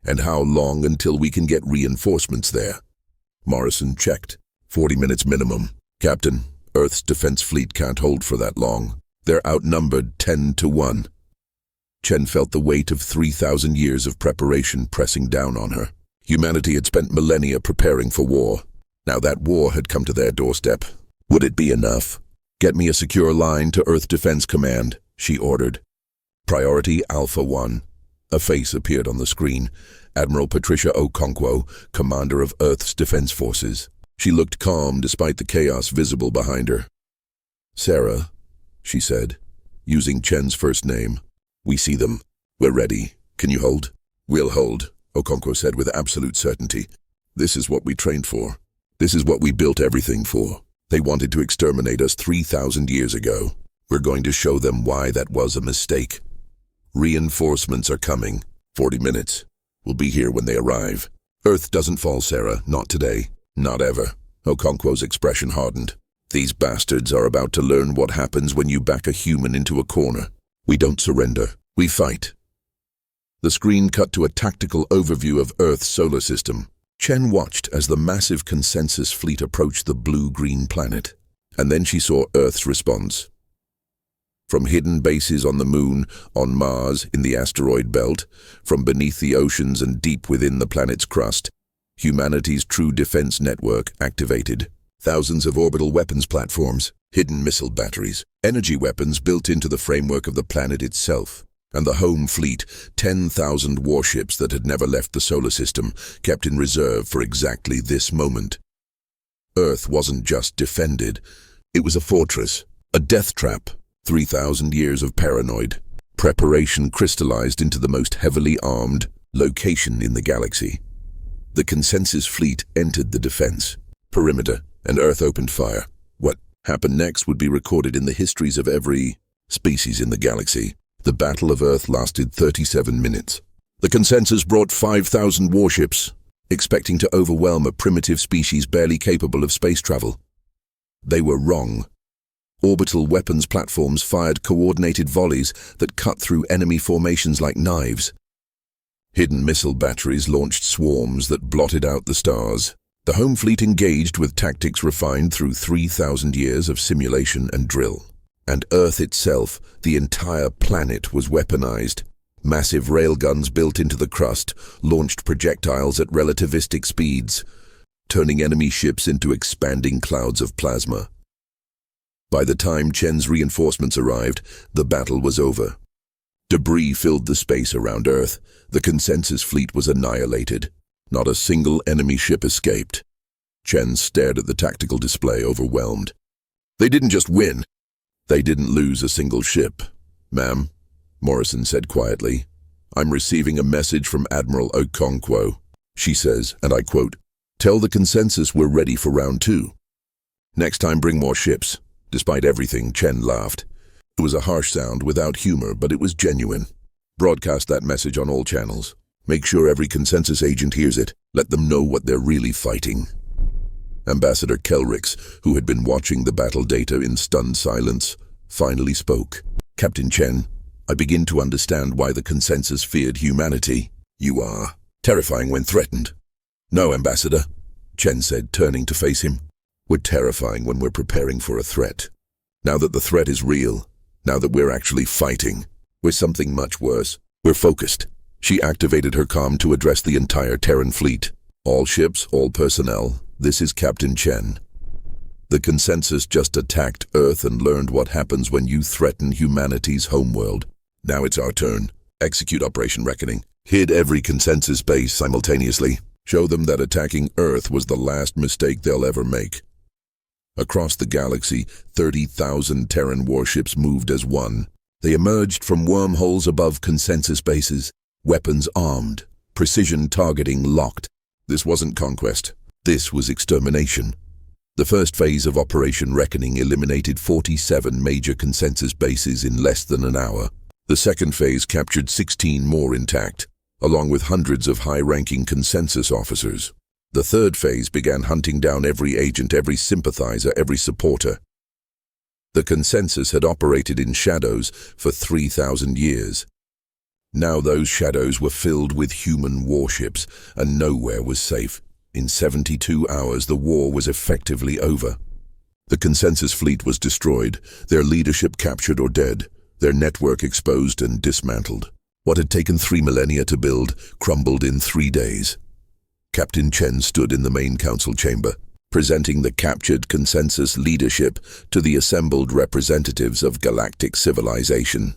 "And how long until we can get reinforcements there?" Morrison checked. 40 minutes minimum. "Captain, Earth's defense fleet can't hold for that long. They're outnumbered 10 to 1. Chen felt the weight of 3,000 years of preparation pressing down on her. Humanity had spent millennia preparing for war. Now that war had come to their doorstep. Would it be enough? "Get me a secure line to Earth Defense Command," she ordered. "Priority Alpha 1. A face appeared on the screen. Admiral Patricia Okonkwo, commander of Earth's Defense Forces. She looked calm despite the chaos visible behind her. "Sarah," she said, using Chen's first name. "We see them. We're ready. Can you hold?" "We'll hold," Okonkwo said with absolute certainty. "This is what we trained for. This is what we built everything for. They wanted to exterminate us 3,000 years ago. We're going to show them why that was a mistake. Reinforcements are coming. 40 minutes. We'll be here when they arrive. Earth doesn't fall, Sarah. Not today. Not ever. Okonkwo's expression hardened. These bastards are about to learn what happens when you back a human into a corner. We don't surrender. We fight. The screen cut to a tactical overview of Earth's solar system. Chen watched as the massive consensus fleet approached the blue-green planet. And then she saw Earth's response. From hidden bases on the Moon, on Mars, in the asteroid belt, from beneath the oceans and deep within the planet's crust, humanity's true defense network activated. Thousands of orbital weapons platforms, hidden missile batteries, energy weapons built into the framework of the planet itself. And the home fleet, 10,000 warships that had never left the solar system, kept in reserve for exactly this moment. Earth wasn't just defended. It was a fortress, a death trap. 3,000 years of paranoid preparation crystallized into the most heavily armed location in the galaxy. The consensus fleet entered the defense perimeter, and Earth opened fire. What happened next would be recorded in the histories of every species in the galaxy. The Battle of Earth lasted 37 minutes. The consensus brought 5,000 warships, expecting to overwhelm a primitive species barely capable of space travel. They were wrong. Orbital weapons platforms fired coordinated volleys that cut through enemy formations like knives. Hidden missile batteries launched swarms that blotted out the stars. The home fleet engaged with tactics refined through 3,000 years of simulation and drill. And Earth itself, the entire planet, was weaponized. Massive railguns built into the crust launched projectiles at relativistic speeds, turning enemy ships into expanding clouds of plasma. By the time Chen's reinforcements arrived, the battle was over. Debris filled the space around Earth. The consensus fleet was annihilated. Not a single enemy ship escaped. Chen stared at the tactical display, overwhelmed. They didn't just win. They didn't lose a single ship. Ma'am, Morrison said quietly, I'm receiving a message from Admiral Okonkwo. She says, and I quote, tell the consensus we're ready for round 2. Next time bring more ships. Despite everything, Chen laughed. It was a harsh sound without humor, but it was genuine. Broadcast that message on all channels. Make sure every consensus agent hears it. Let them know what they're really fighting. Ambassador Kelrix, who had been watching the battle data in stunned silence, finally spoke. Captain Chen, I begin to understand why the consensus feared humanity. You are terrifying when threatened. No, Ambassador, Chen said, turning to face him. We're terrifying when we're preparing for a threat. Now that the threat is real, now that we're actually fighting, we're something much worse. We're focused. She activated her comm to address the entire Terran fleet. All ships, all personnel, this is Captain Chen. The consensus just attacked Earth and learned what happens when you threaten humanity's homeworld. Now it's our turn. Execute Operation Reckoning. Hit every consensus base simultaneously. Show them that attacking Earth was the last mistake they'll ever make. Across the galaxy, 30,000 Terran warships moved as one. They emerged from wormholes above consensus bases, weapons armed, precision targeting locked. This wasn't conquest. This was extermination. The first phase of Operation Reckoning eliminated 47 major consensus bases in less than an hour. The second phase captured 16 more intact, along with hundreds of high-ranking consensus officers. The third phase began hunting down every agent, every sympathizer, every supporter. The consensus had operated in shadows for 3,000 years. Now those shadows were filled with human warships, and nowhere was safe. In 72 hours, the war was effectively over. The consensus fleet was destroyed, their leadership captured or dead, their network exposed and dismantled. What had taken 3 millennia to build crumbled in 3 days. Captain Chen stood in the main council chamber, presenting the captured consensus leadership to the assembled representatives of galactic civilization.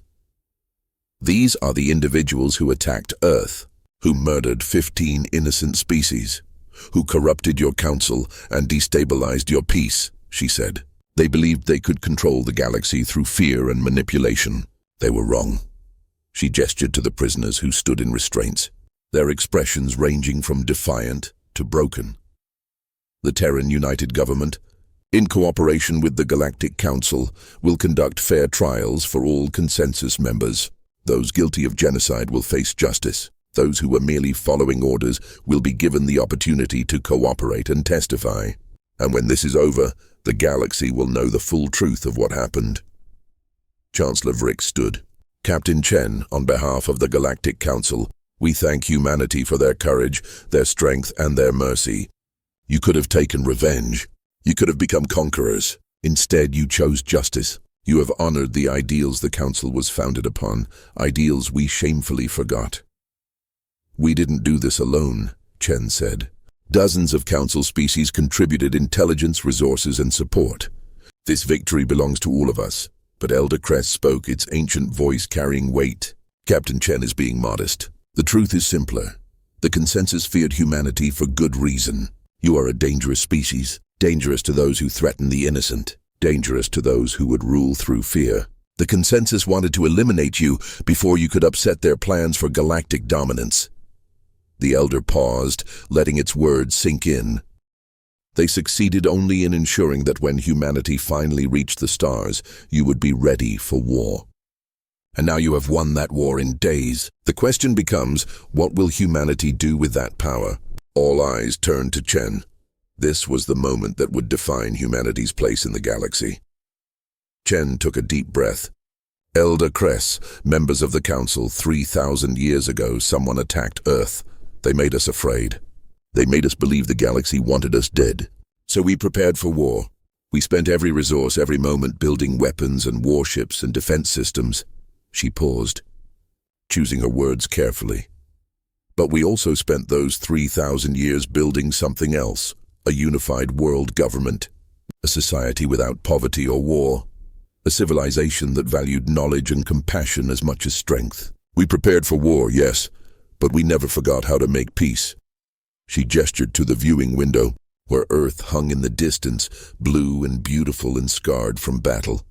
These are the individuals who attacked Earth, who murdered 15 innocent species, who corrupted your council and destabilized your peace, she said. They believed they could control the galaxy through fear and manipulation. They were wrong. She gestured to the prisoners who stood in restraints, their expressions ranging from defiant to broken. The Terran United Government, In cooperation with the Galactic Council, we'll conduct fair trials for all consensus members. Those guilty of genocide will face justice. Those who were merely following orders will be given the opportunity to cooperate and testify. And when this is over, the galaxy will know the full truth of what happened. Chancellor Vrick stood. Captain Chen, on behalf of the Galactic Council, we thank humanity for their courage, their strength, and their mercy. You could have taken revenge. You could have become conquerors. Instead, you chose justice. You have honored the ideals the Council was founded upon, ideals we shamefully forgot. We didn't do this alone, Chen said. Dozens of Council species contributed intelligence, resources, and support. This victory belongs to all of us. But Elder Cress spoke, its ancient voice carrying weight. Captain Chen is being modest. The truth is simpler. The consensus feared humanity for good reason. You are a dangerous species, dangerous to those who threaten the innocent, dangerous to those who would rule through fear. The consensus wanted to eliminate you before you could upset their plans for galactic dominance. The Elder paused, letting its words sink in. They succeeded only in ensuring that when humanity finally reached the stars, you would be ready for war. And now you have won that war in days. The question becomes, what will humanity do with that power? All eyes turned to Chen. This was the moment that would define humanity's place in the galaxy. Chen took a deep breath. Elder Cress, members of the Council, 3,000 years ago, someone attacked Earth. They made us afraid. They made us believe the galaxy wanted us dead. So we prepared for war. We spent every resource, every moment building weapons and warships and defense systems. She paused, choosing her words carefully. But we also spent those 3,000 years building something else, a unified world government, a society without poverty or war, a civilization that valued knowledge and compassion as much as strength. We prepared for war, yes, but we never forgot how to make peace. She gestured to the viewing window, where Earth hung in the distance, blue and beautiful and scarred from battle.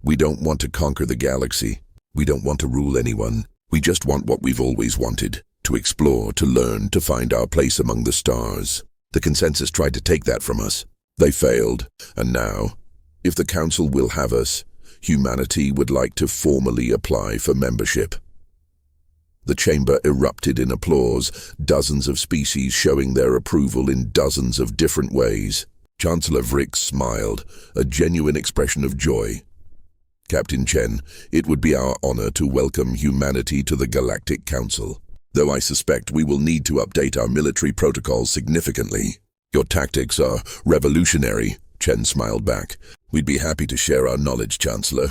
We don't want to conquer the galaxy. We don't want to rule anyone. We just want what we've always wanted, to explore, to learn, to find our place among the stars. The consensus tried to take that from us. They failed, and now, if the Council will have us, humanity would like to formally apply for membership. The chamber erupted in applause, dozens of species showing their approval in dozens of different ways. Chancellor Vrick smiled, a genuine expression of joy. Captain Chen, it would be our honor to welcome humanity to the Galactic Council, though I suspect we will need to update our military protocols significantly. Your tactics are revolutionary, Chen smiled back. We'd be happy to share our knowledge, Chancellor.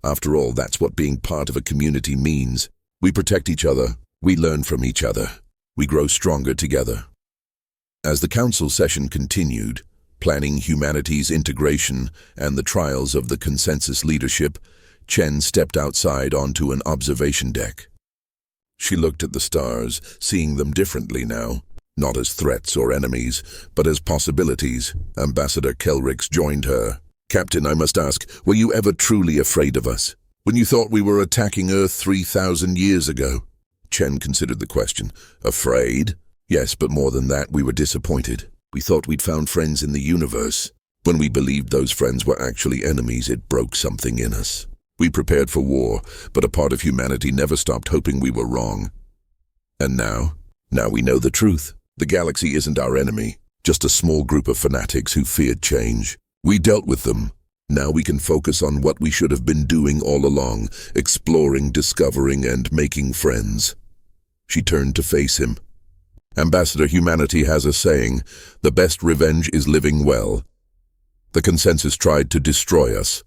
After all, that's what being part of a community means. We protect each other, we learn from each other, we grow stronger together. As the council session continued, planning humanity's integration and the trials of the consensus leadership, Chen stepped outside onto an observation deck. She looked at the stars, seeing them differently now, not as threats or enemies, but as possibilities. Ambassador Kelrix joined her. Captain, I must ask, were you ever truly afraid of us? When you thought we were attacking Earth 3,000 years ago? Chen considered the question. Afraid? Yes, but more than that, we were disappointed. We thought we'd found friends in the universe. When we believed those friends were actually enemies, it broke something in us. We prepared for war, but a part of humanity never stopped hoping we were wrong. And now we know the truth. The galaxy isn't our enemy, just a small group of fanatics who feared change. We dealt with them. Now we can focus on what we should have been doing all along, exploring, discovering, and making friends. She turned to face him. Ambassador, humanity has a saying, the best revenge is living well. The consensus tried to destroy us.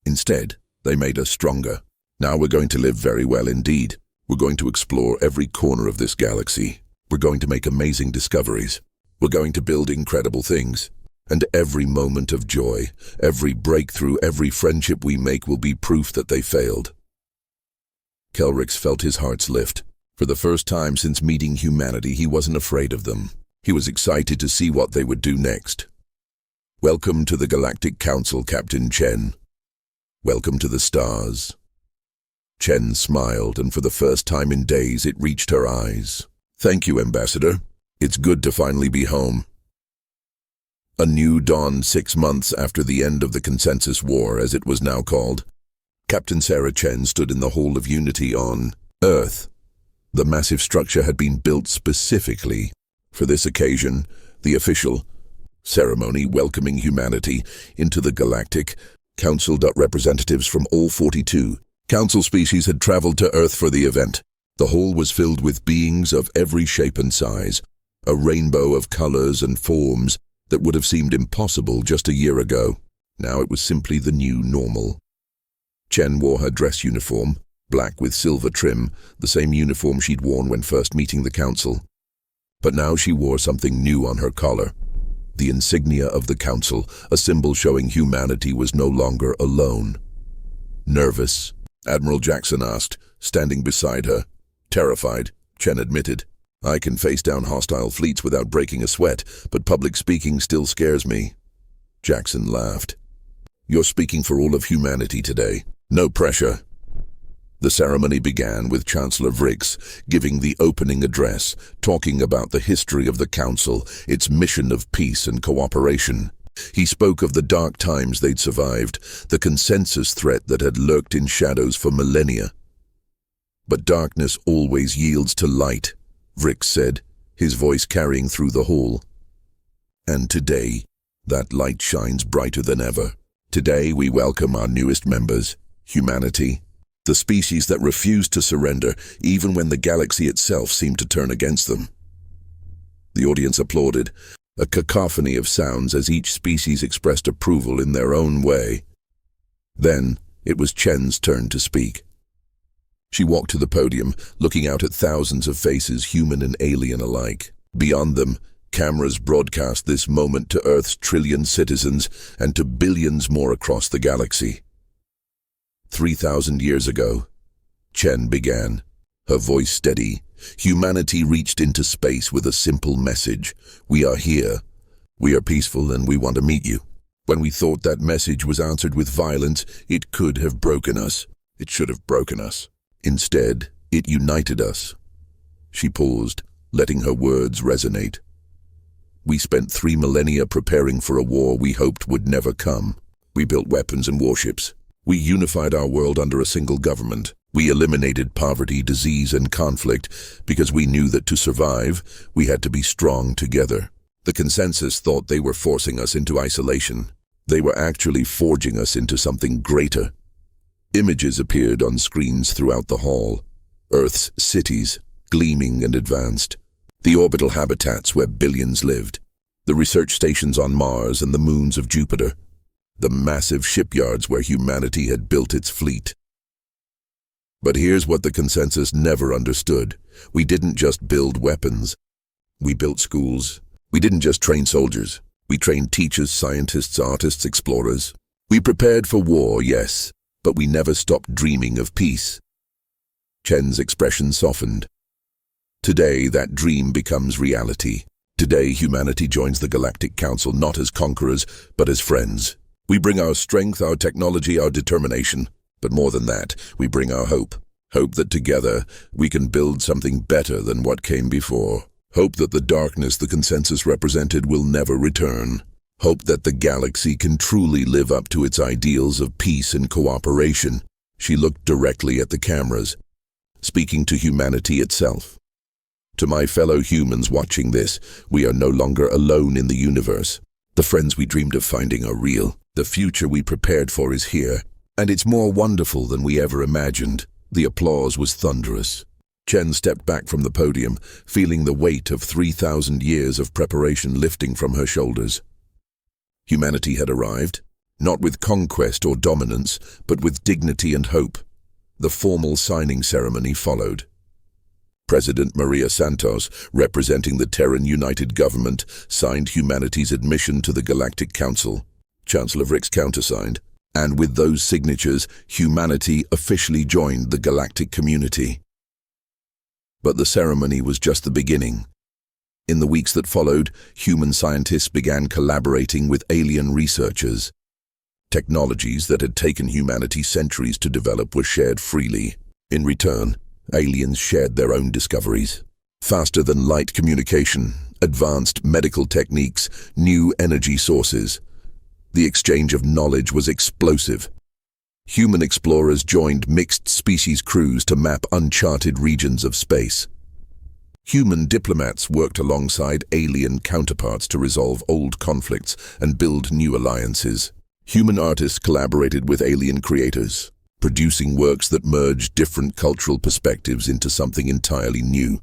Instead, they made us stronger. Now we're going to live very well indeed. We're going to explore every corner of this galaxy. We're going to make amazing discoveries. We're going to build incredible things. And every moment of joy, every breakthrough, every friendship we make will be proof that they failed. Kelrix felt his heart lift. For the first time since meeting humanity, he wasn't afraid of them. He was excited to see what they would do next. Welcome to the Galactic Council, Captain Chen. Welcome to the stars. Chen smiled, and for the first time in days, it reached her eyes. Thank you, Ambassador. It's good to finally be home. A new dawn 6 months after the end of the Consensus War, as it was now called. Captain Sarah Chen stood in the Hall of Unity on Earth. The massive structure had been built specifically for this occasion, the official ceremony welcoming humanity into the Galactic Council. Representatives from all 42 Council species had traveled to Earth for the event. The hall was filled with beings of every shape and size, a rainbow of colors and forms that would have seemed impossible just a year ago. Now it was simply the new normal. Chen wore her dress uniform, black with silver trim, the same uniform she'd worn when first meeting the council. But now she wore something new on her collar. The insignia of the council, a symbol showing humanity was no longer alone. Nervous? Admiral Jackson asked, standing beside her. Terrified, Chen admitted. I can face down hostile fleets without breaking a sweat, but public speaking still scares me. Jackson laughed. You're speaking for all of humanity today. No pressure. The ceremony began with Chancellor Vrix giving the opening address, talking about the history of the Council, its mission of peace and cooperation. He spoke of the dark times they'd survived, the consensus threat that had lurked in shadows for millennia. But darkness always yields to light, Vrix said, his voice carrying through the hall. And today, that light shines brighter than ever. Today we welcome our newest members, humanity. The species that refused to surrender even when the galaxy itself seemed to turn against them. The audience applauded, a cacophony of sounds as each species expressed approval in their own way. Then it was Chen's turn to speak. She walked to the podium, looking out at thousands of faces, human and alien alike. Beyond them, cameras broadcast this moment to Earth's trillion citizens and to billions more across the galaxy. 3,000 years ago, Chen began, her voice steady. Humanity reached into space with a simple message. We are here. We are peaceful and we want to meet you. When we thought that message was answered with violence, it could have broken us. It should have broken us. Instead, it united us. She paused, letting her words resonate. We spent 3 millennia preparing for a war we hoped would never come. We built weapons and warships. We unified our world under a single government. We eliminated poverty, disease, and conflict because we knew that to survive, we had to be strong together. The consensus thought they were forcing us into isolation. They were actually forging us into something greater. Images appeared on screens throughout the hall. Earth's cities, gleaming and advanced. The orbital habitats where billions lived. The research stations on Mars and the moons of Jupiter. The massive shipyards where humanity had built its fleet. But here's what the consensus never understood. We didn't just build weapons. We built schools. We didn't just train soldiers. We trained teachers, scientists, artists, explorers. We prepared for war, yes, but we never stopped dreaming of peace. Chen's expression softened. Today, that dream becomes reality. Today, humanity joins the Galactic Council not as conquerors, but as friends. We bring our strength, our technology, our determination. But more than that, we bring our hope. Hope that together, we can build something better than what came before. Hope that the darkness the consensus represented will never return. Hope that the galaxy can truly live up to its ideals of peace and cooperation. She looked directly at the cameras, speaking to humanity itself. To my fellow humans watching this, we are no longer alone in the universe. The friends we dreamed of finding are real. The future we prepared for is here, and it's more wonderful than we ever imagined. The applause was thunderous. Chen stepped back from the podium, feeling the weight of 3,000 years of preparation lifting from her shoulders. Humanity had arrived, not with conquest or dominance, but with dignity and hope. The formal signing ceremony followed. President Maria Santos, representing the Terran United Government, signed humanity's admission to the Galactic Council. Chancellor Vrix countersigned, and with those signatures, humanity officially joined the galactic community. But the ceremony was just the beginning. In the weeks that followed, human scientists began collaborating with alien researchers. Technologies that had taken humanity centuries to develop were shared freely. In return, aliens shared their own discoveries. Faster-than-light communication, advanced medical techniques, new energy sources. The exchange of knowledge was explosive. Human explorers joined mixed-species crews to map uncharted regions of space. Human diplomats worked alongside alien counterparts to resolve old conflicts and build new alliances. Human artists collaborated with alien creators, producing works that merged different cultural perspectives into something entirely new.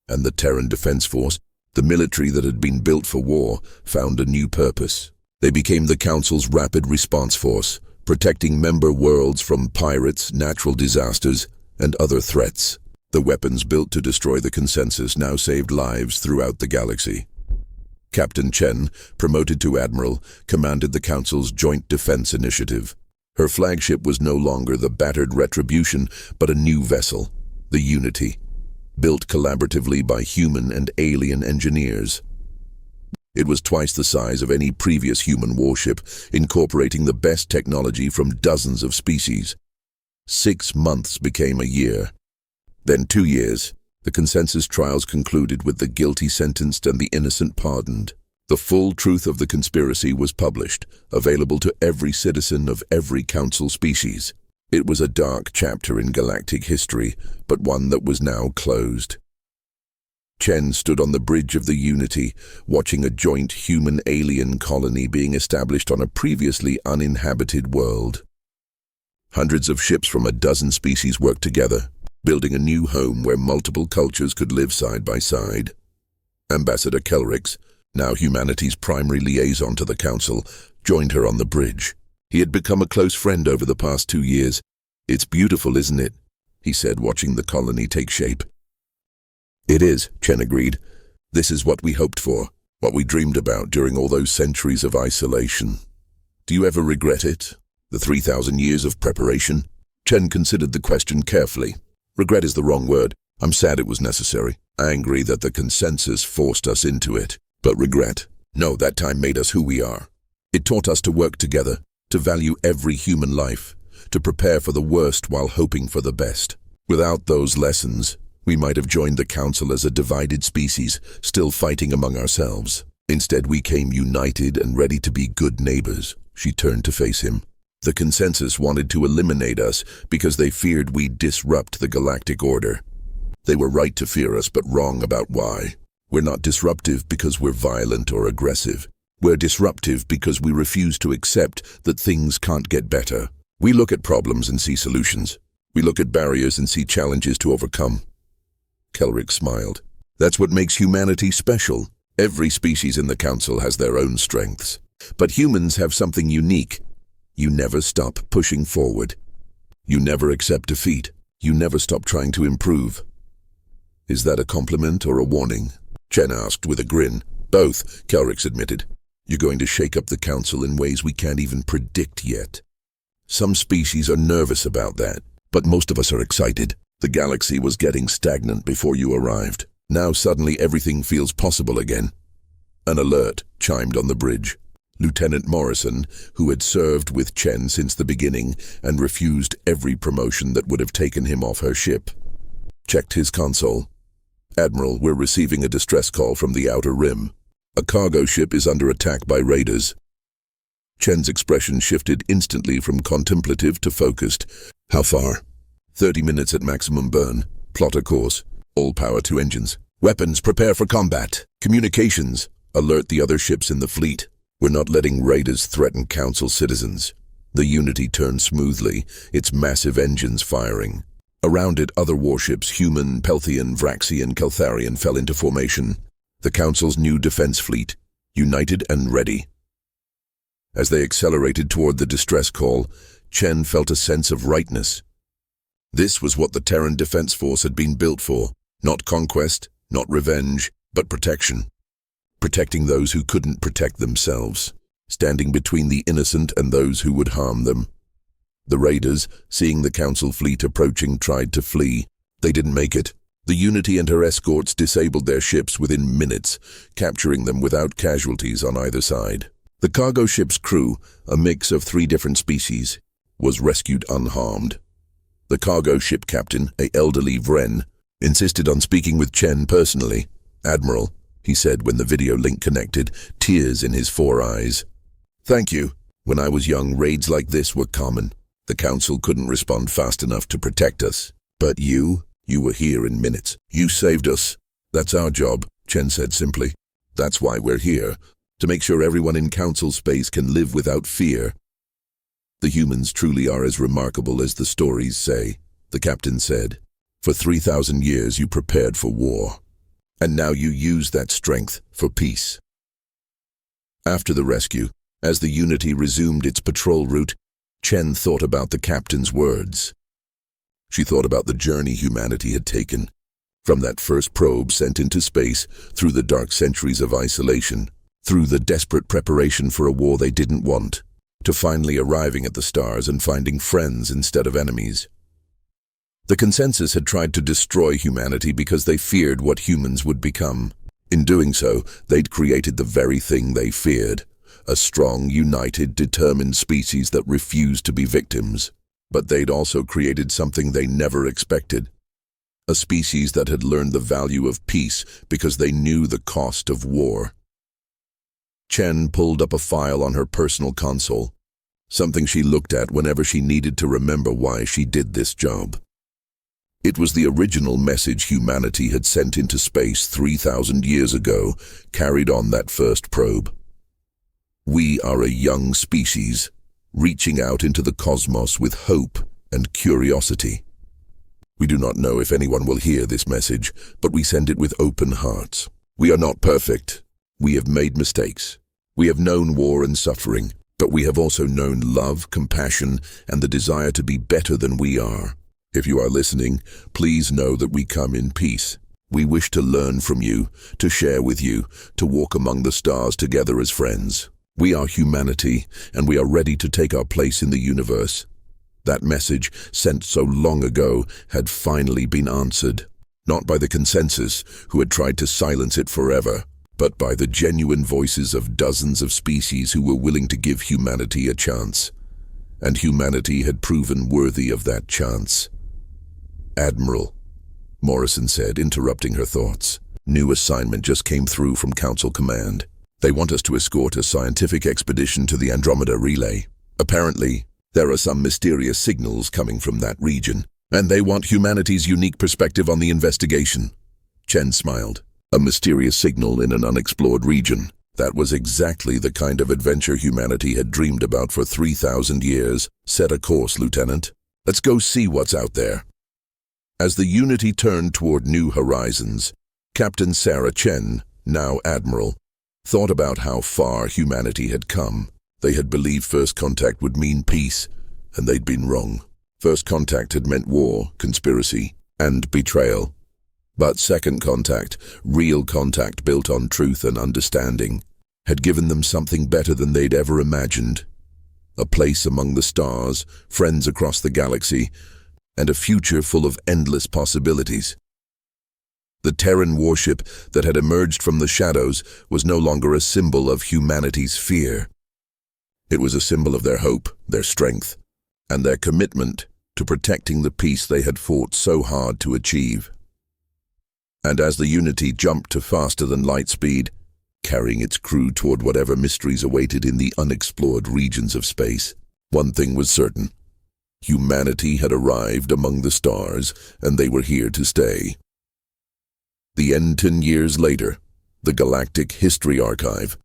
And the Terran Defense Force, the military that had been built for war, found a new purpose. They became the Council's rapid response force, protecting member worlds from pirates, natural disasters, and other threats. The weapons built to destroy the consensus now saved lives throughout the galaxy. Captain Chen, promoted to Admiral, commanded the Council's Joint Defense Initiative. Her flagship was no longer the battered Retribution, but a new vessel, the Unity, built collaboratively by human and alien engineers. It was twice the size of any previous human warship, incorporating the best technology from dozens of species. 6 months became a year. Then 2 years. The consensus trials concluded with the guilty sentenced and the innocent pardoned. The full truth of the conspiracy was published, available to every citizen of every council species. It was a dark chapter in galactic history, but one that was now closed. Chen stood on the bridge of the Unity, watching a joint human-alien colony being established on a previously uninhabited world. Hundreds of ships from a dozen species worked together, building a new home where multiple cultures could live side by side. Ambassador Kelrix, now humanity's primary liaison to the Council, joined her on the bridge. He had become a close friend over the past 2 years. "It's beautiful, isn't it?" he said, watching the colony take shape. "It is," Chen agreed. "This is what we hoped for, what we dreamed about during all those centuries of isolation. Do you ever regret it? The 3,000 years of preparation?" Chen considered the question carefully. "Regret is the wrong word. I'm sad it was necessary. Angry that the consensus forced us into it. But regret? No, that time made us who we are. It taught us to work together, to value every human life, to prepare for the worst while hoping for the best. Without those lessons, we might have joined the Council as a divided species, still fighting among ourselves. Instead, we came united and ready to be good neighbors." She turned to face him. "The consensus wanted to eliminate us because they feared we'd disrupt the galactic order. They were right to fear us, but wrong about why. We're not disruptive because we're violent or aggressive. We're disruptive because we refuse to accept that things can't get better. We look at problems and see solutions. We look at barriers and see challenges to overcome." Kelrick smiled. "That's what makes humanity special. Every species in the Council has their own strengths. But humans have something unique. You never stop pushing forward. You never accept defeat. You never stop trying to improve." "Is that a compliment or a warning?" Chen asked with a grin. "Both," Kelrick admitted. "You're going to shake up the Council in ways we can't even predict yet. Some species are nervous about that, but most of us are excited. The galaxy was getting stagnant before you arrived. Now suddenly everything feels possible again." An alert chimed on the bridge. Lieutenant Morrison, who had served with Chen since the beginning and refused every promotion that would have taken him off her ship, checked his console. "Admiral, we're receiving a distress call from the Outer Rim. A cargo ship is under attack by raiders." Chen's expression shifted instantly from contemplative to focused. "How far?" 30 minutes at maximum burn. Plot a course. All power to engines. Weapons, prepare for combat. Communications, alert the other ships in the fleet. We're not letting raiders threaten Council citizens." The Unity turned smoothly, its massive engines firing. Around it, other warships, human, Pelthian, Vraxian, Keltharian, fell into formation. The Council's new defense fleet, united and ready. As they accelerated toward the distress call, Chen felt a sense of rightness. This was what the Terran Defense Force had been built for. Not conquest, not revenge, but protection. Protecting those who couldn't protect themselves. Standing between the innocent and those who would harm them. The raiders, seeing the Council fleet approaching, tried to flee. They didn't make it. The Unity and her escorts disabled their ships within minutes, capturing them without casualties on either side. The cargo ship's crew, a mix of 3 different species, was rescued unharmed. The cargo ship captain, an elderly Vren, insisted on speaking with Chen personally. "Admiral," he said when the video link connected, tears in his 4 eyes. "Thank you. When I was young, raids like this were common. The Council couldn't respond fast enough to protect us. But you were here in minutes. You saved us. That's our job," Chen said simply. "That's why we're here, to make sure everyone in Council space can live without fear." "The humans truly are as remarkable as the stories say," the captain said. "For 3,000 years you prepared for war, and now you use that strength for peace." After the rescue, as the Unity resumed its patrol route, Chen thought about the captain's words. She thought about the journey humanity had taken, from that first probe sent into space, through the dark centuries of isolation, through the desperate preparation for a war they didn't want, to finally arriving at the stars and finding friends instead of enemies. The consensus had tried to destroy humanity because they feared what humans would become. In doing so, they'd created the very thing they feared, a strong, united, determined species that refused to be victims. But they'd also created something they never expected, a species that had learned the value of peace because they knew the cost of war. Chen pulled up a file on her personal console, something she looked at whenever she needed to remember why she did this job. It was the original message humanity had sent into space 3,000 years ago, carried on that first probe. "We are a young species, reaching out into the cosmos with hope and curiosity. We do not know if anyone will hear this message, but we send it with open hearts. We are not perfect. We have made mistakes. We have known war and suffering, but we have also known love, compassion, and the desire to be better than we are. If you are listening, please know that we come in peace. We wish to learn from you, to share with you, to walk among the stars together as friends. We are humanity, and we are ready to take our place in the universe." That message, sent so long ago, had finally been answered, not by the consensus, who had tried to silence it forever, but by the genuine voices of dozens of species who were willing to give humanity a chance. And humanity had proven worthy of that chance. "Admiral," Morrison said, interrupting her thoughts. "New assignment just came through from Council Command. They want us to escort a scientific expedition to the Andromeda Relay. Apparently, there are some mysterious signals coming from that region, and they want humanity's unique perspective on the investigation." Chen smiled. A mysterious signal in an unexplored region. That was exactly the kind of adventure humanity had dreamed about for 3,000 years. "Set a course, Lieutenant. Let's go see what's out there." As the Unity turned toward new horizons, Captain Sarah Chen, now Admiral, thought about how far humanity had come. They had believed first contact would mean peace, and they'd been wrong. First contact had meant war, conspiracy, and betrayal. But second contact, real contact built on truth and understanding, had given them something better than they'd ever imagined. A place among the stars, friends across the galaxy, and a future full of endless possibilities. The Terran warship that had emerged from the shadows was no longer a symbol of humanity's fear. It was a symbol of their hope, their strength, and their commitment to protecting the peace they had fought so hard to achieve. And as the Unity jumped to faster-than-light speed, carrying its crew toward whatever mysteries awaited in the unexplored regions of space, one thing was certain. Humanity had arrived among the stars, and they were here to stay. The end 10 years later, the Galactic History Archive,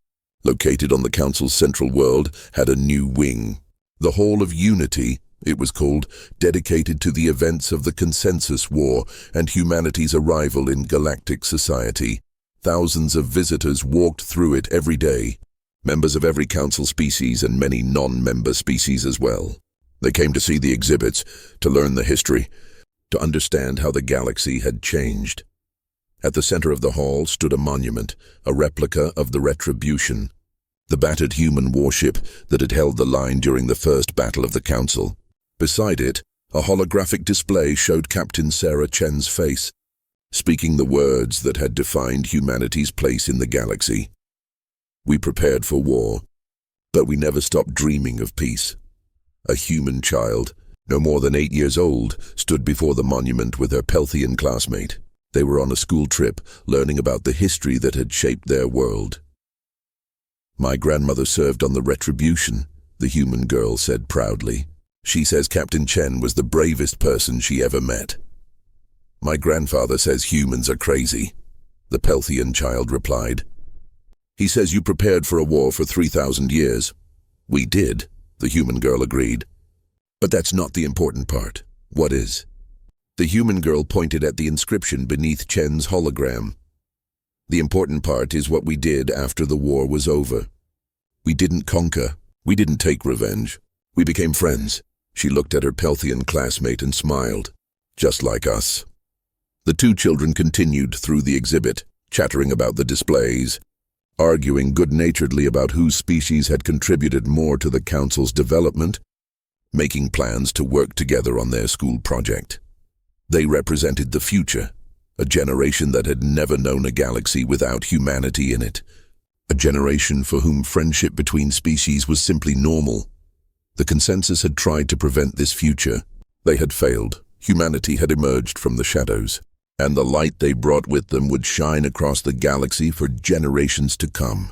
located on the Council's central world, had a new wing. The Hall of Unity, it was called, dedicated to the events of the Consensus War and humanity's arrival in galactic society. Thousands of visitors walked through it every day, members of every Council species and many non-member species as well. They came to see the exhibits, to learn the history, to understand how the galaxy had changed. At the center of the hall stood a monument, a replica of the Retribution, the battered human warship that had held the line during the first battle of the Council. Beside it, a holographic display showed Captain Sarah Chen's face, speaking the words that had defined humanity's place in the galaxy. "We prepared for war, but we never stopped dreaming of peace." A human child, no more than 8 years old, stood before the monument with her Pelthian classmate. They were on a school trip, learning about the history that had shaped their world. "My grandmother served on the Retribution," the human girl said proudly. "She says Captain Chen was the bravest person she ever met." "My grandfather says humans are crazy," the Pelthian child replied. "He says you prepared for a war for 3,000 years. "We did," the human girl agreed. "But that's not the important part." "What is?" The human girl pointed at the inscription beneath Chen's hologram. "The important part is what we did after the war was over. We didn't conquer. We didn't take revenge. We became friends." She looked at her Pelthian classmate and smiled. "Just like us." The two children continued through the exhibit, chattering about the displays, arguing good-naturedly about whose species had contributed more to the Council's development, making plans to work together on their school project. They represented the future, a generation that had never known a galaxy without humanity in it, a generation for whom friendship between species was simply normal. The consensus had tried to prevent this future. They had failed. Humanity had emerged from the shadows, and the light they brought with them would shine across the galaxy for generations to come.